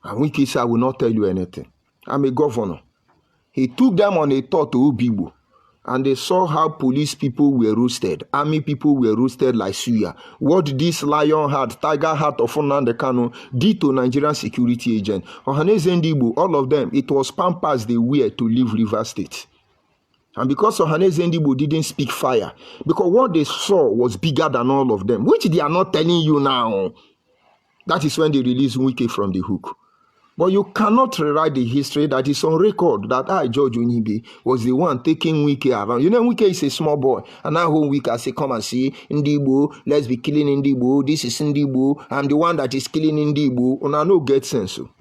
And Wike said, I will not tell you anything. I'm a governor. He took them on a tour to Igbo, and they saw how police people were roasted, army people were roasted like suya. What this lion heart, tiger heart of Nnamdi Kanu did to Nigerian security agent. Ohaneze Igbo, all of them, it was pampers they wear to leave Rivers State. And because Ohaneze Igbo didn't speak fire, because what they saw was bigger than all of them, which they are not telling you now. That is when they released Wike from the hook. But you cannot rewrite the history that is on record that I, George Onyibe, was the one taking Wike around. You know, Wike is a small boy. And I hold Wike, I say, come and see Igbo, let's be killing Igbo. This is Igbo. I'm the one that is killing Igbo. And I know get sense. So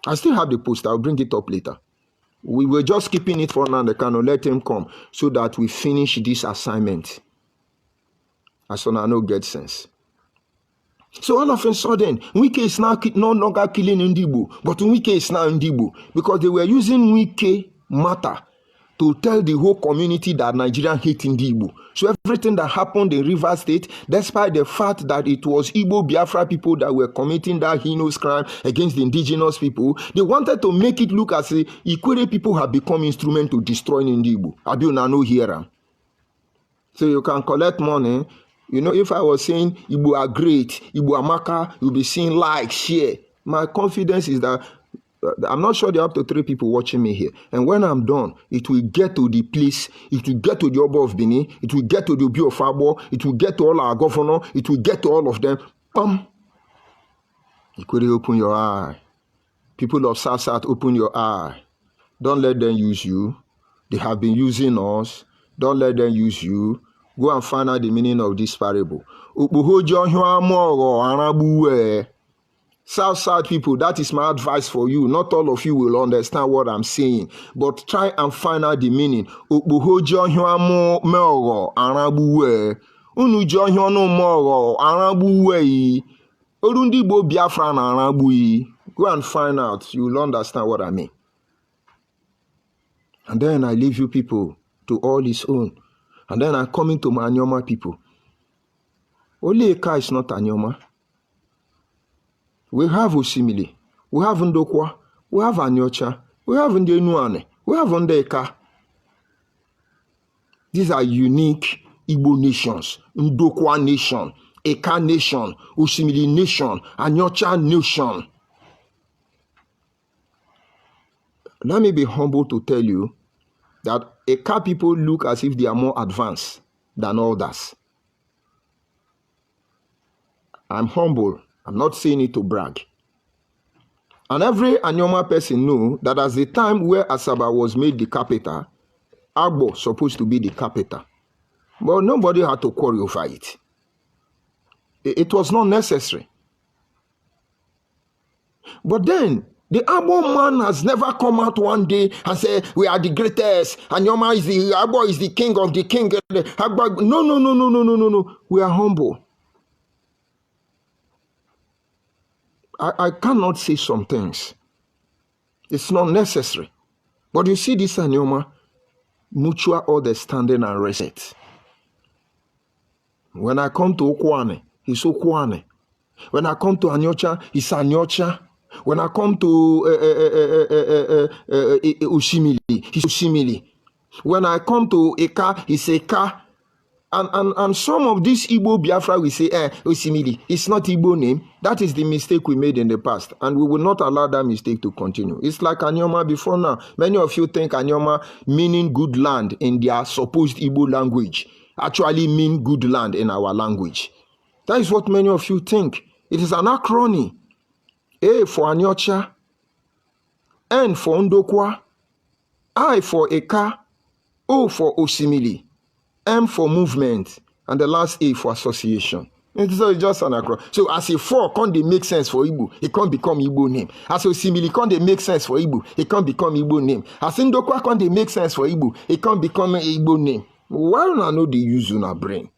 I still have the post. I'll bring it up later. We were just keeping it for Nnamdi Kanu. Let him come so that we finish this assignment. As soon as I know get sense. So all of a sudden, Wike is now no longer killing Igbo, but Wike is now Igbo because they were using Wike matter to tell the whole community that Nigerian hate Igbo. So everything that happened in Rivers State, despite the fact that it was Igbo Biafra people that were committing that heinous crime against the indigenous people, they wanted to make it look as if Ikwere people have become instrument to destroying Igbo. Abiuna no hear. So you can collect money. You know, if I was saying Igbo are great, Igbo Amaka, you'll be seeing like, share. My confidence is that I'm not sure there are up to 3 people watching me here. And when I'm done, it will get to the place, it will get to the Oba of Benin, it will get to the Obi of Abo, it will get to all our governor, it will get to all of them. Bam! You could open your eye. People of South, open your eye. Don't let them use you. They have been using us. Don't let them use you. Go and find out the meaning of this parable. South people, that is my advice for you. Not all of you will understand what I'm saying, but try and find out the meaning. Go and find out. You will understand what I mean. And then I leave you people to all his own. And then I'm coming to my Anyoma people. Only Eka is not Anyoma. We have Osimili. We have Ndokwa. We have Anyocha. We have Ndenuane. We have Ndeka. These are unique Igbo nations. Ndokwa nation. Eka nation. Osimili nation. Anyocha nation. Let me be humble to tell you that Eka people look as if they are more advanced than others. I'm humble. I'm not saying it to brag. And every Anyoma person know that as the time where Asaba was made the capital, Agbo supposed to be the capital. But nobody had to quarrel over it. It was not necessary. But then, the Agbo man has never come out one day and said, we are the greatest. Anyoma is the Agbo is the king of the king. Agbo, no. We are humble. I cannot say some things. It's not necessary. But you see this Anyoma, mutual understanding and respect. When I come to Okwane, he's Okwane. When I come to Anyocha, he's Anyocha. When I come to Osimili, he's Osimili. When I come to Eka, he's Eka. And some of these Igbo Biafra will say, Osimili, it's not Igbo name. That is the mistake we made in the past. And we will not allow that mistake to continue. It's like Anyoma before now. Many of you think Anyoma meaning good land in their supposed Igbo language actually mean good land in our language. That is what many of you think. It is an acronym. A for Anyocha, N for Ndokwa, I for Eka, O for Osimili, M for movement, and the last A for association. So it's just an acronym. So as a 4 can't they make sense for Igbo, it can't become Igbo name. As Osimili can't they make sense for Igbo, it can't become Igbo name. As Ndokwa can't they make sense for Igbo, it can't become Igbo name. Why don't I know they use your brain?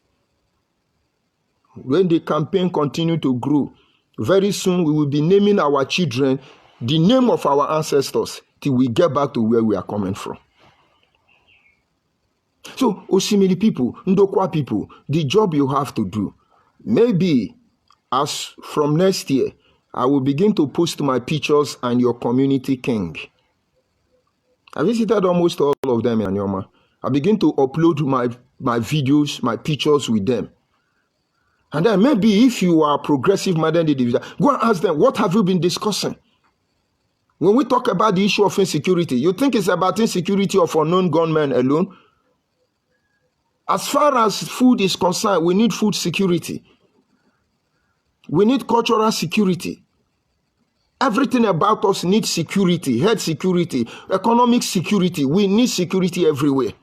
When the campaign continue to grow, very soon we will be naming our children the name of our ancestors till we get back to where we are coming from. So, Osimili people, Ndokwa people, the job you have to do, maybe as from next year, I will begin to post my pictures and your community king. I visited almost all of them in Anyoma. I begin to upload my videos, my pictures with them. And then maybe if you are progressive-minded individual, go and ask them, what have you been discussing? When we talk about the issue of insecurity, you think it's about insecurity of unknown gunmen alone? As far as food is concerned, we need food security. We need cultural security. Everything about us needs security, health security, economic security. We need security everywhere.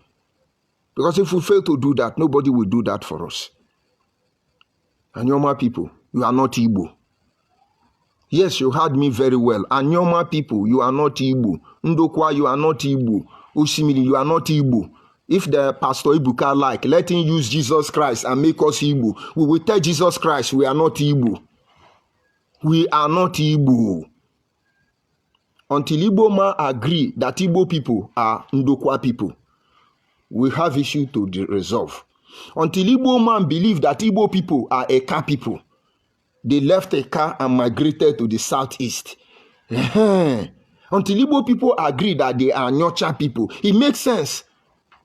Because if we fail to do that, nobody will do that for us. Anyoma people, you are not Igbo. Yes, you heard me very well. Anyoma people, you are not Igbo. Ndokwa, you are not Igbo. Osimiri, you are not Igbo. If the Pastor Ibuka like, let him use Jesus Christ and make us Igbo. We will tell Jesus Christ we are not Igbo. We are not Igbo. Until Igbo man agree that Igbo people are Ndokwa people, we have issue to resolve. Until Igbo man believe that Igbo people are Eka people, they left Eka and migrated to the southeast. Until Igbo people agree that they are Nyocha people, it makes sense.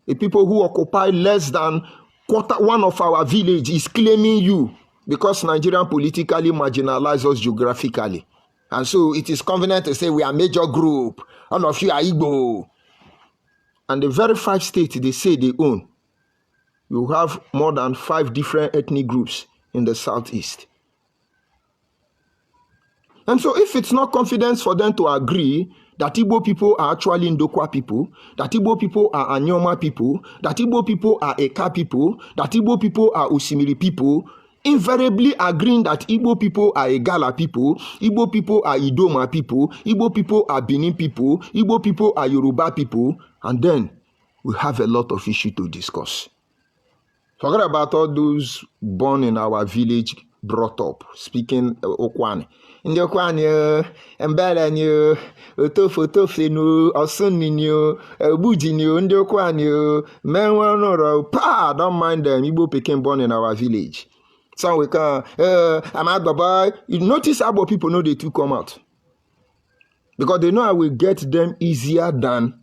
The people who occupy less than one of our village is claiming you because Nigerian politically marginalized us geographically. And so it is convenient to say we are a major group. All of you are Igbo. And the very 5 states they say they own, you have more than 5 different ethnic groups in the southeast. And so if it's not confidence for them to agree that Igbo people are actually Ndokwa people, that Igbo people are Anyoma people, that Igbo people are Eka people, that Igbo people are Osimiri people, invariably agreeing that Igbo people are Igala people, Igbo people are Idoma people, Igbo people are Benin people, Igbo people are Yoruba people, and then we have a lot of issues to discuss. Forget about all those born in our village, brought up, speaking Okwane. In the Okwane, Embelanyo, Otofotofino, Osuninyo, Bujinyo, in the Okwane, Menwanoro, don't mind them. Igbo became born in our village. So we can, I'm out, bye. You notice how people know they too come out. Because they know I will get them easier than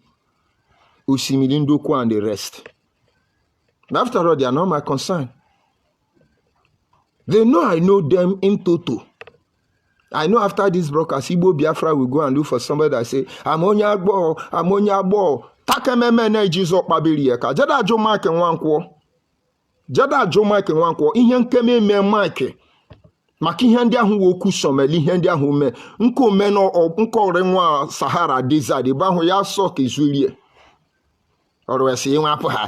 Osimilindoko and the rest. After all, they are not my concern. They know I know them in total. I know after this broadcast, Igbo Biafra will go and look for somebody that say, I'm Onyagbo. Takememe na Jesus Babirieka. Jada Jo Mike Nwankwo. Jada Jo Mike Nwankwo. Ihe nkeme me Mike. Maka ihe ndị ahụ woku someli ihe ndị ahụ me. Nko me no nkore nwa Sahara desert. Ba ahụ ya sok ezulie. Always say, I'm Agba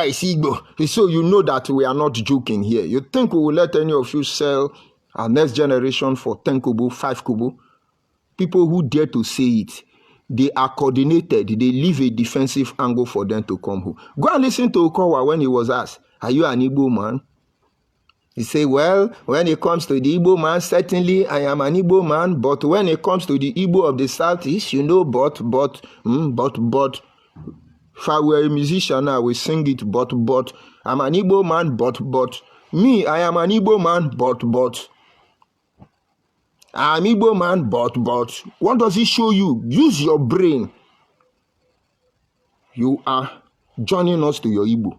is Igbo. So you know that we are not joking here. You think we will let any of you sell our next generation for 10 kobo, 5 kobo? People who dare to say it, they are coordinated. They leave a defensive angle for them to come home. Go and listen to Okowa when he was asked, are you an Igbo man? He said, well, when it comes to the Igbo man, certainly I am an Igbo man, but when it comes to the Igbo of the Southeast, you know, but, if I were a musician, I would sing it, but, I'm an Igbo man, but, me, I am an Igbo man, but, I'm Igbo man, but, what does it show you? Use your brain. You are joining us to your Igbo.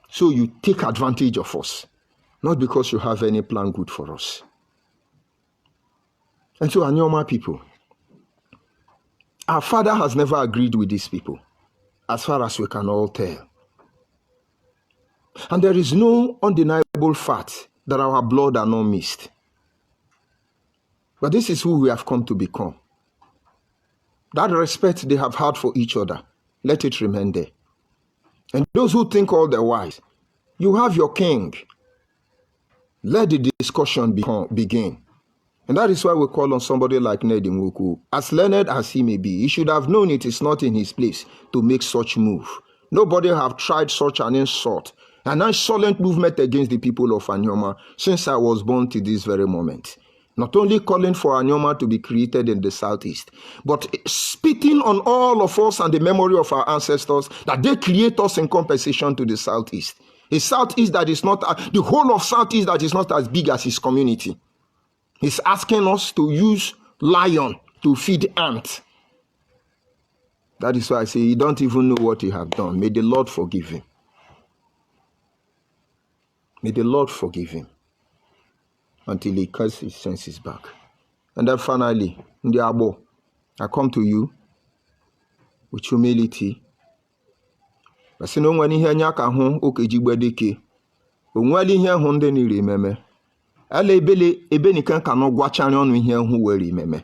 So you take advantage of us. Not because you have any plan good for us. And so, Anyoma people, our father has never agreed with these people, as far as we can all tell. And there is no undeniable fact that our blood are not mixed. But this is who we have come to become. That respect they have had for each other, let it remain there. And those who think otherwise, you have your king. Let the discussion begin. And that is why we call on somebody like Nedi Nwoko. As learned as he may be, he should have known it is not in his place to make such move. Nobody have tried such an insult, an insolent movement against the people of Anyoma since I was born to this very moment. Not only calling for Anyoma to be created in the southeast, but spitting on all of us and the memory of our ancestors that they create us in compensation to the southeast. A southeast that is not, the whole of southeast that is not as big as his community. He's asking us to use lion to feed ants. That is why I say he don't even know what he have done. May the Lord forgive him. May the Lord forgive him until he gets his senses back. And then finally, Ndi Abo, I come to you with humility. I say no one here nyaka hon okejigbedeke. Onwali ihe hon ndị niri meme. Ala ebe nikan ka no gwachani onu ihe hu weri meme.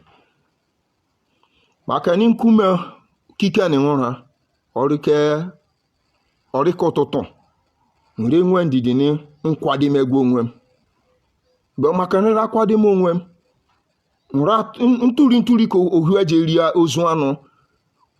Maka ni nkume kike ni nra orike ụtụtụ nri nwe ndidi ni nkwadi megwu onwe m. Be maka nri akwadi m onwe m. Nra nturi ko ohu ejeria ozu anu.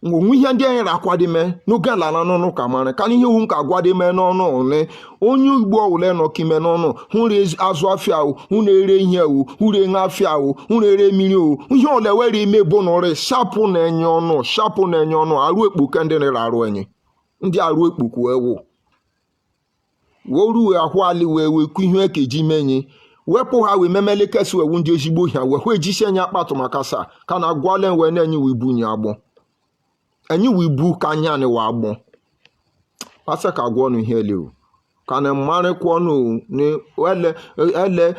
Onwe ihe ndị anyị akwadi me n'oge ala na n'ọnụ ka mara ka ihe hu ka gwadi me n'ọnụ ole onye Igbo ole nọ kime n'ọnụ hu re azụ afia o hu na-ere ihe o hu re nha afia o hu na-ere mmiri o ihe ole were ime bụ n'ore sharpụ na-enye ọnụ arụ ekpuke ndị nere arụ enyi ndị arụ ekpuku ewu woru ahụ ali wee ku ihe ekeji menyi wepụ ha wee memele kesi wewu ndị ezigbo ha wee ejisi anya akpatụ maka sa ka na gwale wee na-enye wibunye agbọ enyi wibu ka anya ni wa agbọ asa ka gwo nu ihe le o ka na mare kwa nu ni ele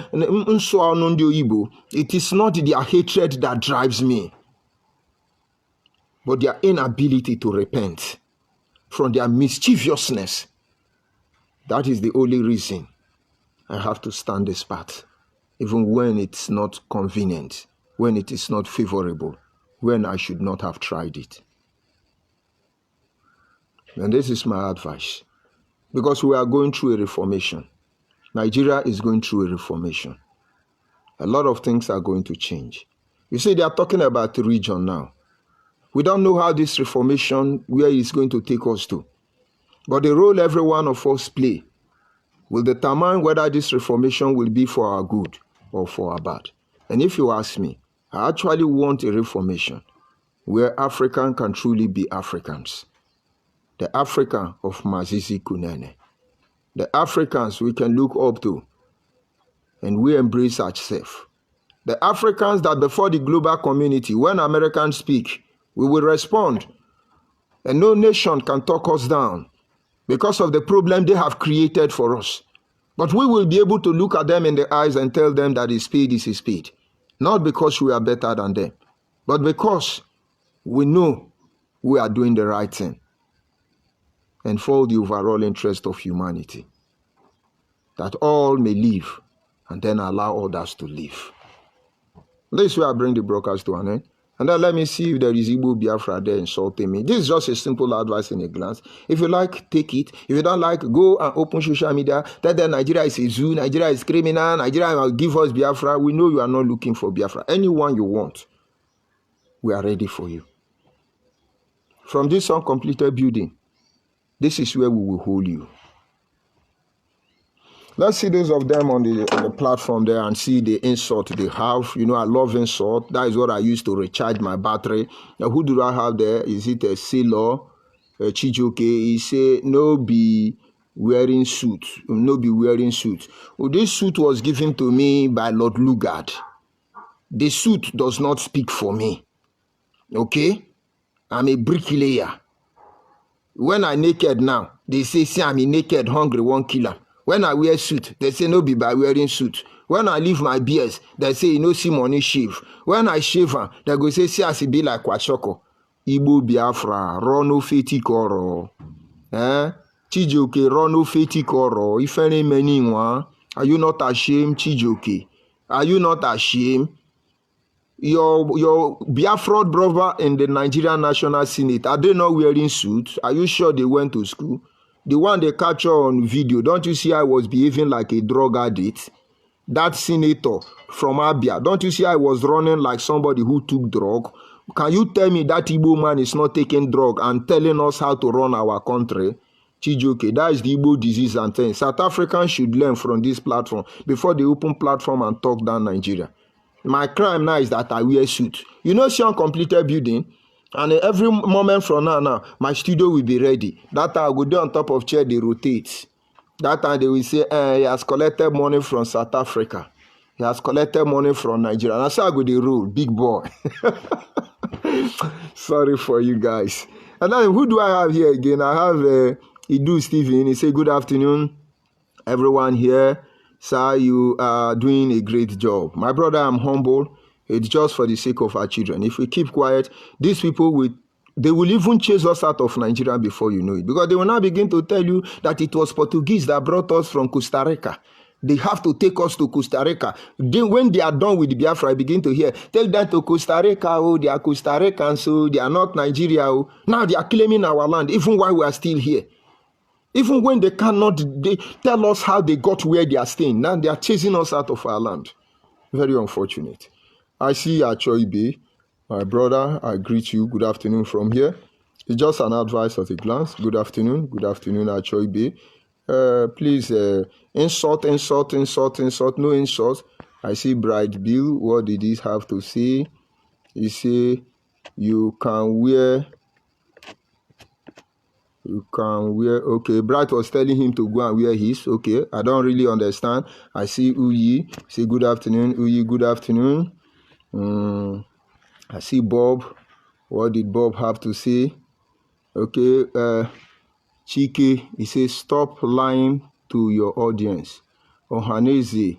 nso anu ndị Igbo. It is not their hatred that drives me, but their inability to repent from their mischievousness. That is the only reason I have to stand this path, even when it's not convenient, when it is not favorable, when I should not have tried it. And this is my advice, because we are going through a reformation. Nigeria is going through a reformation. A lot of things are going to change. You see, they are talking about the region now. We don't know how this reformation, where it's going to take us to. But the role every one of us play will determine whether this reformation will be for our good or for our bad. And if you ask me, I actually want a reformation where Africans can truly be Africans. The African of Mazizi Kunene. The Africans we can look up to and we embrace ourselves. The Africans that before the global community, when Americans speak, we will respond. And no nation can talk us down because of the problem they have created for us. But we will be able to look at them in the eyes and tell them that his speed is his speed. Not because we are better than them, but because we know we are doing the right thing. And for the overall interest of humanity, that all may live and then allow others to live. This is where I bring the broadcast to an end. And then let me see if there is Igbo Biafra there insulting me. This is just a simple advice in a glance. If you like, take it. If you don't like, go and open social media. Tell them Nigeria is a zoo, Nigeria is criminal, Nigeria will give us Biafra. We know you are not looking for Biafra. Anyone you want, we are ready for you. From this uncompleted building, this is where we will hold you. Let's see those of them on the platform there and see the insult they have. You know, I love insult. That is what I use to recharge my battery. Now, who do I have there? Is it a sailor? Chijoke? He say, no be wearing suit. No be wearing suit. Well, this suit was given to me by Lord Lugard. The suit does not speak for me. Okay? I'm a bricklayer. When I naked now, they say, see, I'm naked, hungry, 1 kilo. When I wear suit, they say, no be by wearing suit. When I leave my beards, they say, you know, see money shave. When I shave, they go say, see, I see be like Kwachoko. Igbo Biafra, Rono Feti Koro. Chijoke, Rono Feti Koro. If any many one, are you not ashamed, Chijoke? Are you not ashamed? Your Biafra brother in the Nigerian National Senate, are they not wearing suits? Are you sure they went to school? The one they capture on video, don't you see I was behaving like a drug addict? That senator from Abia, don't you see I was running like somebody who took drug? Can you tell me that Igbo man is not taking drug and telling us how to run our country? Chijoke, that is the Igbo disease and things. South Africans should learn from this platform before they open platform and talk down Nigeria. My crime now is that I wear suit. You know, see uncompleted building, and every moment from now, my studio will be ready. That time I go do on top of chair, they rotate. That time they will say, he has collected money from South Africa. He has collected money from Nigeria. That's how I go the rule, big boy. Sorry for you guys. And then who do I have here again? I have Idu Stephen. He say, good afternoon, everyone here. Sir, you are doing a great job. My brother, I'm humble. It's just for the sake of our children. If we keep quiet, these people they will even chase us out of Nigeria before you know it. Because they will now begin to tell you that it was Portuguese that brought us from Costa Rica. They have to take us to Costa Rica. When they are done with Biafra, I begin to hear, take them to Costa Rica, oh, they are Costa Ricans, so they are not Nigeria. Oh. Now they are claiming our land, even while we are still here. Even when they cannot, they tell us how they got where they are staying. Now they are chasing us out of our land. Very unfortunate. I see Achoibe, my brother, I greet you. Good afternoon from here. It's just an advice at a glance. Good afternoon, Achoibe. Please, insult, no insult. I see Bright Bill. What did he have to say? He say, you can wear, okay, Bright was telling him to go and wear his, okay, I don't really understand. I see Uyi, say good afternoon, Uyi, good afternoon. I see Bob, what did Bob have to say? Okay, Chike, he says, stop lying to your audience. Ohaneze,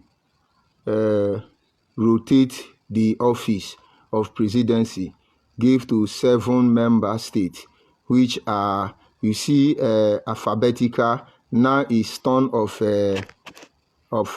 rotate the office of presidency, give to 7 member states, which are, you see, alphabetical. Now is turn of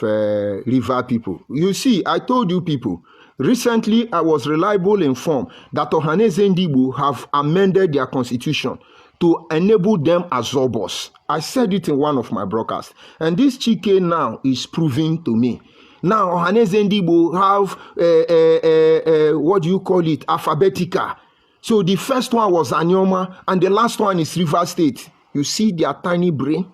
river people. You see, I told you people, recently I was reliably informed that Ohaneze Ndigbo have amended their constitution to enable them as Zobos. I said it in one of my broadcasts. And this Chike now is proving to me. Now, Ohaneze Ndigbo have, what do you call it, alphabetical. So the first one was Anyoma, and the last one is River State. You see their tiny brain?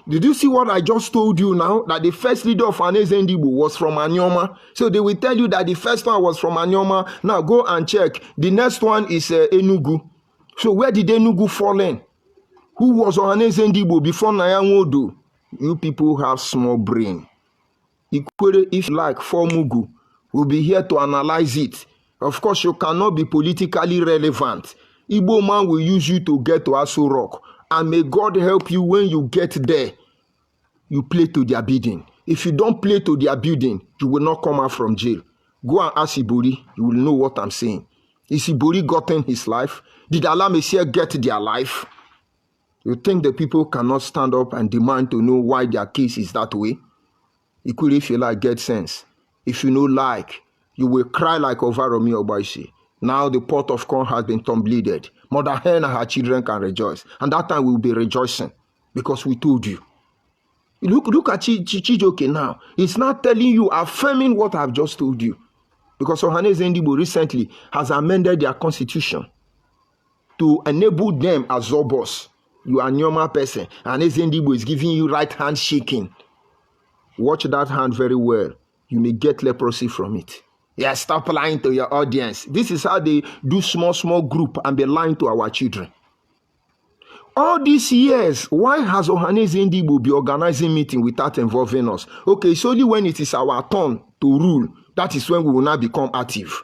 Did you see what I just told you now? That the first leader of Ohaneze Ndigbo was from Anyoma. So they will tell you that the first one was from Anyoma. Now go and check. The next one is Enugu. So where did Enugu fall in? Who was Ohaneze Ndigbo before Nyanwodo? You people have small brain. Ikwere, if you like, for Mugu, we'll be here to analyze it. Of course, you cannot be politically relevant. Igbo man will use you to get to Aso Rock. And may God help you when you get there. You play to their bidding. If you don't play to their bidding, you will not come out from jail. Go and ask Ibori, you will know what I'm saying. Is Ibori gotten his life? Did Allah Messiah get their life? You think the people cannot stand up and demand to know why their case is that way? Equally, if you like, get sense. If you know like, you will cry like Ovaromi Obaisi. Now the pot of corn has been tumbleaded. Mother Hen and her children can rejoice. And that time we will be rejoicing because we told you. Look at Chijoke now. It's not telling you, affirming what I've just told you. Because Ohaneze Ndigbo recently has amended their constitution to enable them as Zobos. You are a normal person. And Ohaneze Ndigbo is giving you right hand shaking. Watch that hand very well. You may get leprosy from it. Yeah, stop lying to your audience. This is how they do small group and be lying to our children. All these years, why has Ohaneze Ndigbo be organizing meeting without involving us? Okay, it's only when it is our turn to rule, that is when we will now become active.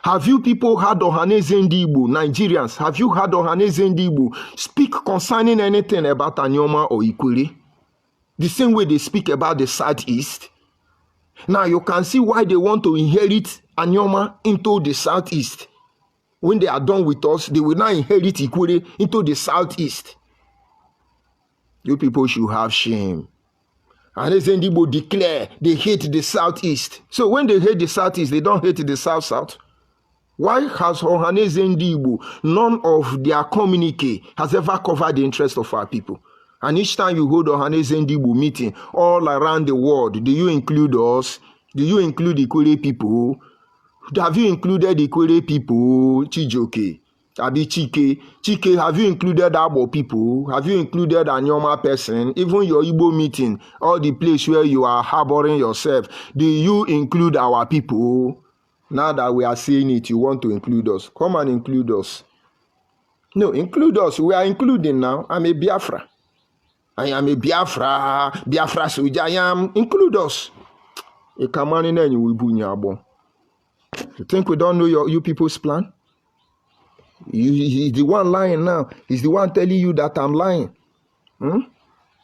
Have you people heard Ohaneze Ndigbo, Nigerians, have you heard Ohaneze Ndigbo speak concerning anything about Anyoma or Ikwere? The same way they speak about the Southeast. Now you can see why they want to inherit Anyoma into the Southeast. When they are done with us, they will now inherit Ikwere into the Southeast. You people should have shame. And Ohaneze Ndigbo declare they hate the Southeast. So when they hate the Southeast, they don't hate the South. Why has Ohaneze Ndigbo, none of their communique has ever covered the interest of our people? And each time you hold Ohaneze Ndigbo meeting all around the world, do you include us? Do you include Ikwere people? Have you included Ikwere people? Chijoke, Abi Chike, have you included Abo people? Have you included Anyoma person? Even your Igbo meeting, all the place where you are harboring yourself, do you include our people? Now that we are saying it, you want to include us. Come and include us. No, include us. We are including now. I'm a Biafra. I am a Biafra soldier. I am. Include us. You think we don't know you people's plan? He's the one lying now. He's the one telling you that I'm lying.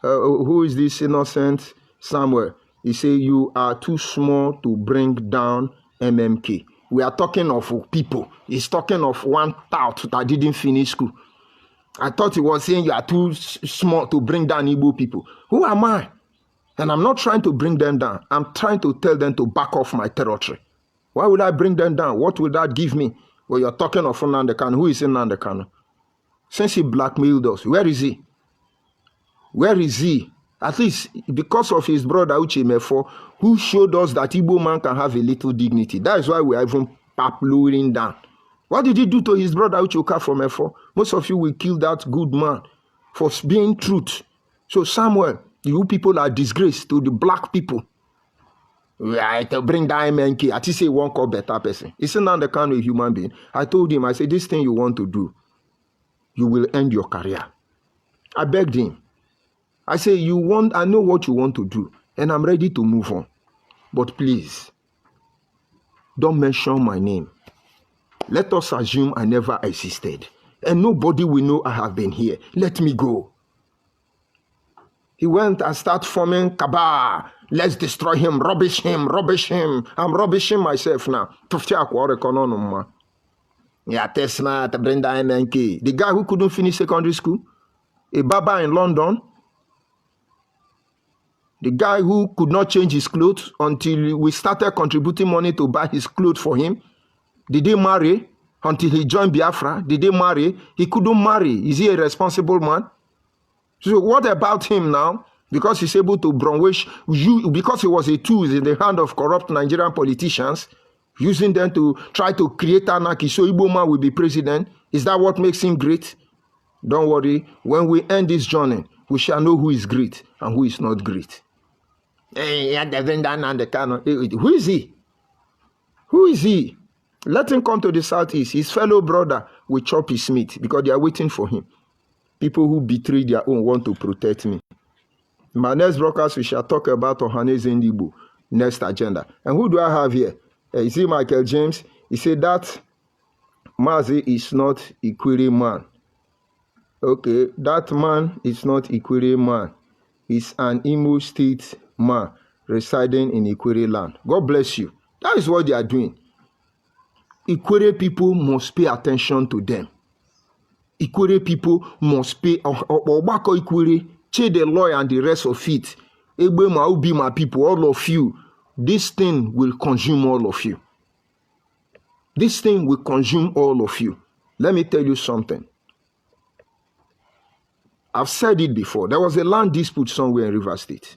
Who is this innocent Samuel? He say you are too small to bring down MMK. We are talking of people. He's talking of one tout that didn't finish school. I thought he was saying you are too small to bring down Igbo people. Who am I? And I'm not trying to bring them down. I'm trying to tell them to back off my territory. Why would I bring them down? What will that give me? Well, you're talking of Nnamdi Kanu. Who is Nnamdi Kanu? Since he blackmailed us, where is he? Where is he? At least because of his brother Uche Mefo, who showed us that Igbo man can have a little dignity. That is why we are even lowering down. What did he do to his brother Uche from Mefo? Most of you will kill that good man for being truth. So Samuel, you people are disgrace to the black people. We are to bring down MNK. I say one call better person. It's not the kind of human being. I told him, I said, this thing you want to do, you will end your career. I begged him. I say, I know what you want to do, and I'm ready to move on. But please, don't mention my name. Let us assume I never existed, and nobody will know I have been here. Let me go. He went and started forming Kabah. Let's destroy him, rubbish him, rubbish him. I'm rubbishing myself now. Yeah, Tesla, Brenda MNK. The guy who couldn't finish secondary school, a barber in London. The guy who could not change his clothes until we started contributing money to buy his clothes for him. Did he marry until he joined Biafra? Did he marry? He couldn't marry. Is he a responsible man? So what about him now? Because he's able to brainwash you, because he was a tool in the hand of corrupt Nigerian politicians, using them to try to create anarchy so Igbo man will be president. Is that what makes him great? Don't worry. When we end this journey, we shall know who is great and who is not great. Who is he? Who is he? Let him come to the southeast. His fellow brother will chop his meat because they are waiting for him. People who betray their own want to protect me. In my next broadcast, we shall talk about Ohaneze Igbo, next agenda. And who do I have here? You see Michael James? He said that Mazi is not Ikwere man. Okay, that man is not Ikwere man. He's an Imo State man residing in Ikwere land. God bless you. That is what they are doing. Ikwere people must pay attention to them. Ikwere people must pay. Obako Ikwere, Che the lawyer and the rest of it. Egbe ma ubi my people, all of you. This thing will consume all of you. This thing will consume all of you. Let me tell you something. I've said it before. There was a land dispute somewhere in River State.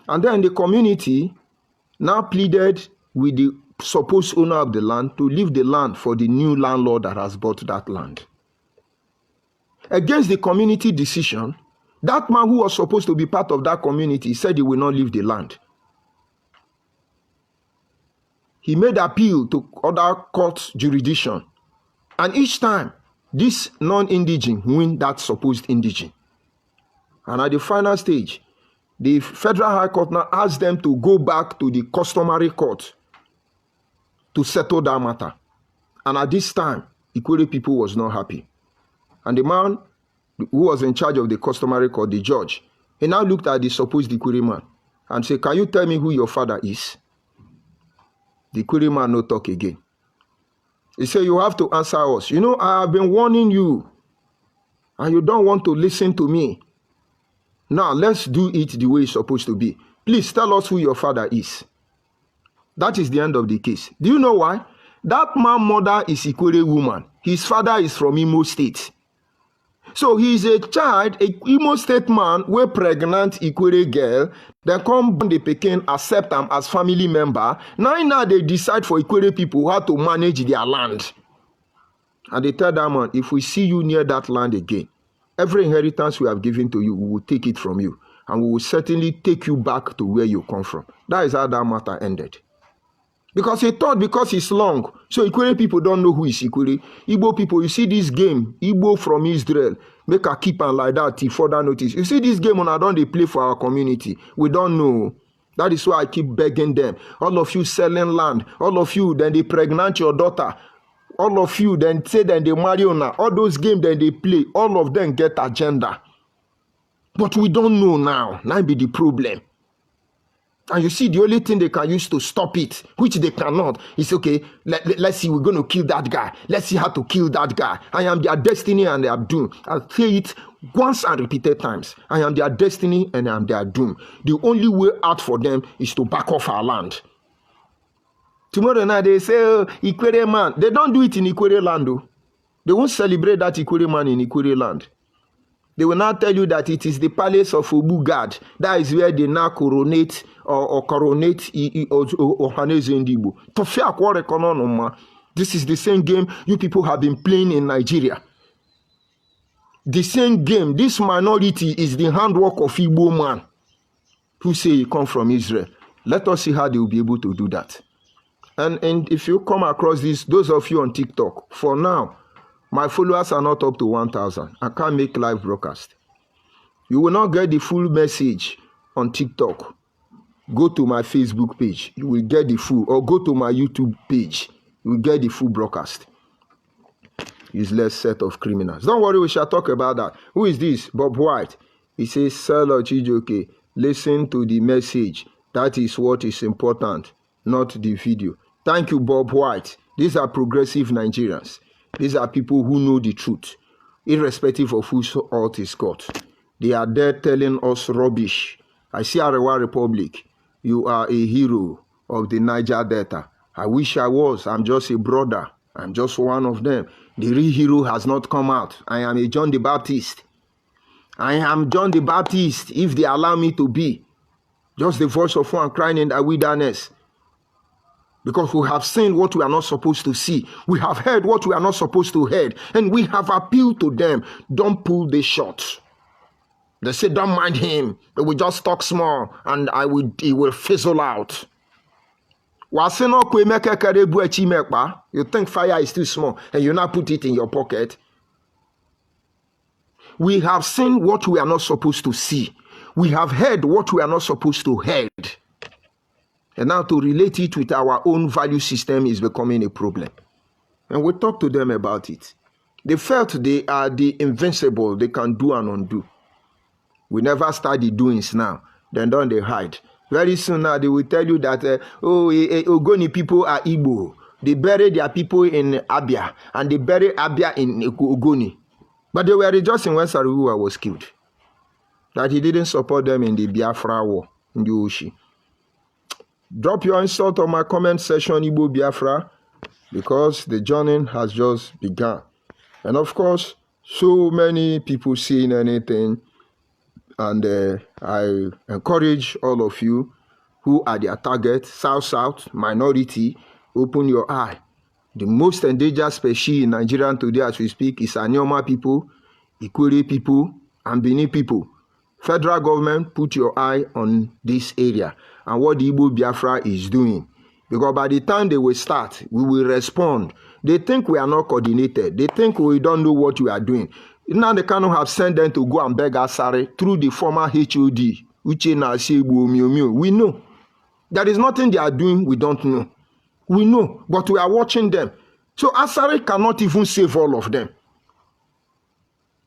And then the community now pleaded with the supposed owner of the land to leave the land for the new landlord that has bought that land. Against the community decision, that man who was supposed to be part of that community said he will not leave the land. He made appeal to other court jurisdiction. And each time, this non-indigene win that supposed indigene. And at the final stage, the Federal High Court now asked them to go back to the customary court to settle that matter. And at this time, Ikwere people was not happy. And the man who was in charge of the customary court, the judge, he now looked at the supposed Ikwere man and said, "Can you tell me who your father is?" The Ikwere man no talk again. He said, "You have to answer us. You know, I have been warning you, and you don't want to listen to me. Now, let's do it the way it's supposed to be. Please tell us who your father is." That is the end of the case. Do you know why? That man's mother is Ikwere woman. His father is from Imo State. So he is a child, a Imo State man, where pregnant Ikwere girl, then come born the Pekin, accept them as family member. Now they decide for Ikwere people how to manage their land. And they tell that man, if we see you near that land again, every inheritance we have given to you, we will take it from you. And we will certainly take you back to where you come from. That is how that matter ended. Because he thought because it's long, so Ikwere people don't know who is Ikwere. Igbo people, you see this game, Igbo from Israel, make a keep and like that till further notice. You see this game when I don't they play for our community. We don't know. That is why I keep begging them. All of you selling land, all of you, then they pregnant your daughter. All of you, then say then they marry on her. All those games that they play, all of them get agenda. But we don't know now. Now be the problem. And you see, the only thing they can use to stop it, which they cannot, is okay, let's see, we're going to kill that guy. Let's see how to kill that guy. I am their destiny and their doom. I'll say it once and repeated times. I am their destiny and I am their doom. The only way out for them is to back off our land. Tomorrow night they say, oh, Ikwere man. They don't do it in Ikwere land, though. They won't celebrate that Ikwere man in Ikwere land. They will now tell you that it is the palace of Obugad. That is where they now coronate or coronate Ohaneze in Igbo. This is the same game you people have been playing in Nigeria. The same game. This minority is the handwork of Igbo man who say he come from Israel. Let us see how they will be able to do that. And if you come across this, those of you on TikTok, for now, my followers are not up to 1,000. I can't make live broadcast. You will not get the full message on TikTok. Go to my Facebook page. You will get the full. Or go to my YouTube page. You will get the full broadcast. Useless set of criminals. Don't worry, we shall talk about that. Who is this? Bob White. He says, Salo Chijoke, listen to the message. That is what is important, not the video. Thank you, Bob White. These are progressive Nigerians. These are people who know the truth, irrespective of whose fault is got. They are there telling us rubbish. I see Arewa Republic. You are a hero of the Niger Delta. I wish I was. I'm just a brother. I'm just one of them. The real hero has not come out. I am a John the Baptist. I am John the Baptist, if they allow me to be. Just the voice of one crying in the wilderness. Because we have seen what we are not supposed to see. We have heard what we are not supposed to hear. And we have appealed to them. Don't pull the shot. They say, don't mind him. They will just talk small and he will fizzle out. You think fire is too small and you now put it in your pocket. We have seen what we are not supposed to see. We have heard what we are not supposed to hear. And now to relate it with our own value system is becoming a problem. And we talk to them about it. They felt they are the invincible. They can do and undo. We never start the doings now. Then don't they hide. Very soon now they will tell you that, Ogoni people are Igbo. They bury their people in Abia. And they bury Abia in Ogoni. But they were rejoicing when Saruwa was killed. That he didn't support them in the Biafra war in the Oshi. Drop your insult on my comment section, Igbo Biafra, because the journey has just begun. And of course, so many people seeing anything, and I encourage all of you who are their target, South, minority, open your eye. The most endangered species in Nigeria today as we speak is Anyoma people, Ikwere people, and Bini people. Federal government, put your eye on this area and what the Igbo Biafra is doing. Because by the time they will start, we will respond. They think we are not coordinated. They think we don't know what we are doing. Now they cannot have sent them to go and beg Asare through the former HOD. We know. There is nothing they are doing we don't know. We know, but we are watching them. So Asare cannot even save all of them.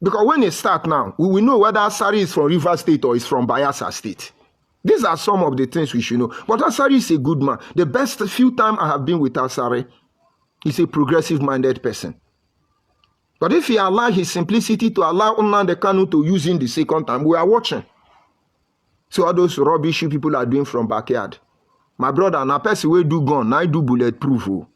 Because when they start now, we will know whether Asari is from Rivers State or is from Bayelsa State. These are some of the things we should know. But Asari is a good man. The best few times I have been with Asari, he's a progressive-minded person. But if he allow his simplicity to allow Nnamdi Kanu to use him the second time, we are watching. So all those rubbish people are doing from backyard. My brother, na person will do gun, now do bulletproof. Go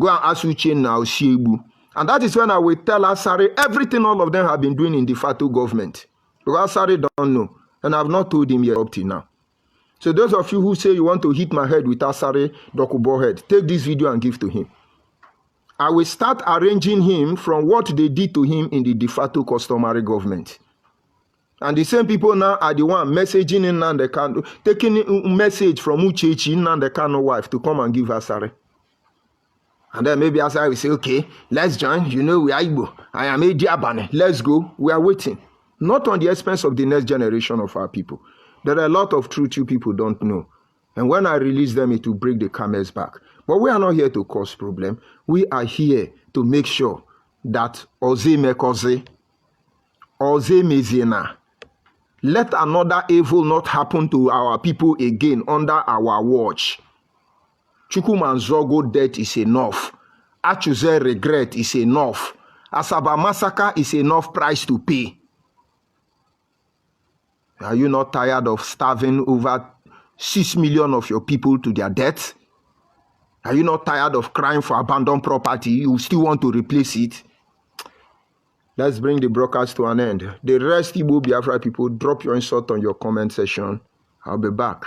and ask Uche now, Shiebu. And that is when I will tell Asari everything all of them have been doing in the Fatu government. Because Asari don't know. And I have not told him yet up till now. So those of you who say you want to hit my head with Asari Dokubo head, take this video and give to him. I will start arranging him from what they did to him in the de facto customary government. And the same people now are the one messaging in Nnamdi Kanu, taking a message from Uchechi, Nnamdi Kanu wife, to come and give Asari. And then maybe Asari will say, okay, let's join. You know, we are Igbo. I am a Diabane. Let's go. We are waiting. Not on the expense of the next generation of our people. There are a lot of truth you people don't know. And when I release them, it will break the camel's back. But we are not here to cause problem. We are here to make sure that Oze Mekoze, Oze Mezena, let another evil not happen to our people again under our watch. Chukwumanzogo death is enough. Achuze regret is enough. Asaba massacre is enough price to pay. Are you not tired of starving over 6 million of your people to their death? Are you not tired of crying for abandoned property? You still want to replace it? Let's bring the broadcast to an end. The rest, Igbo Biafra people, drop your insult on your comment section. I'll be back.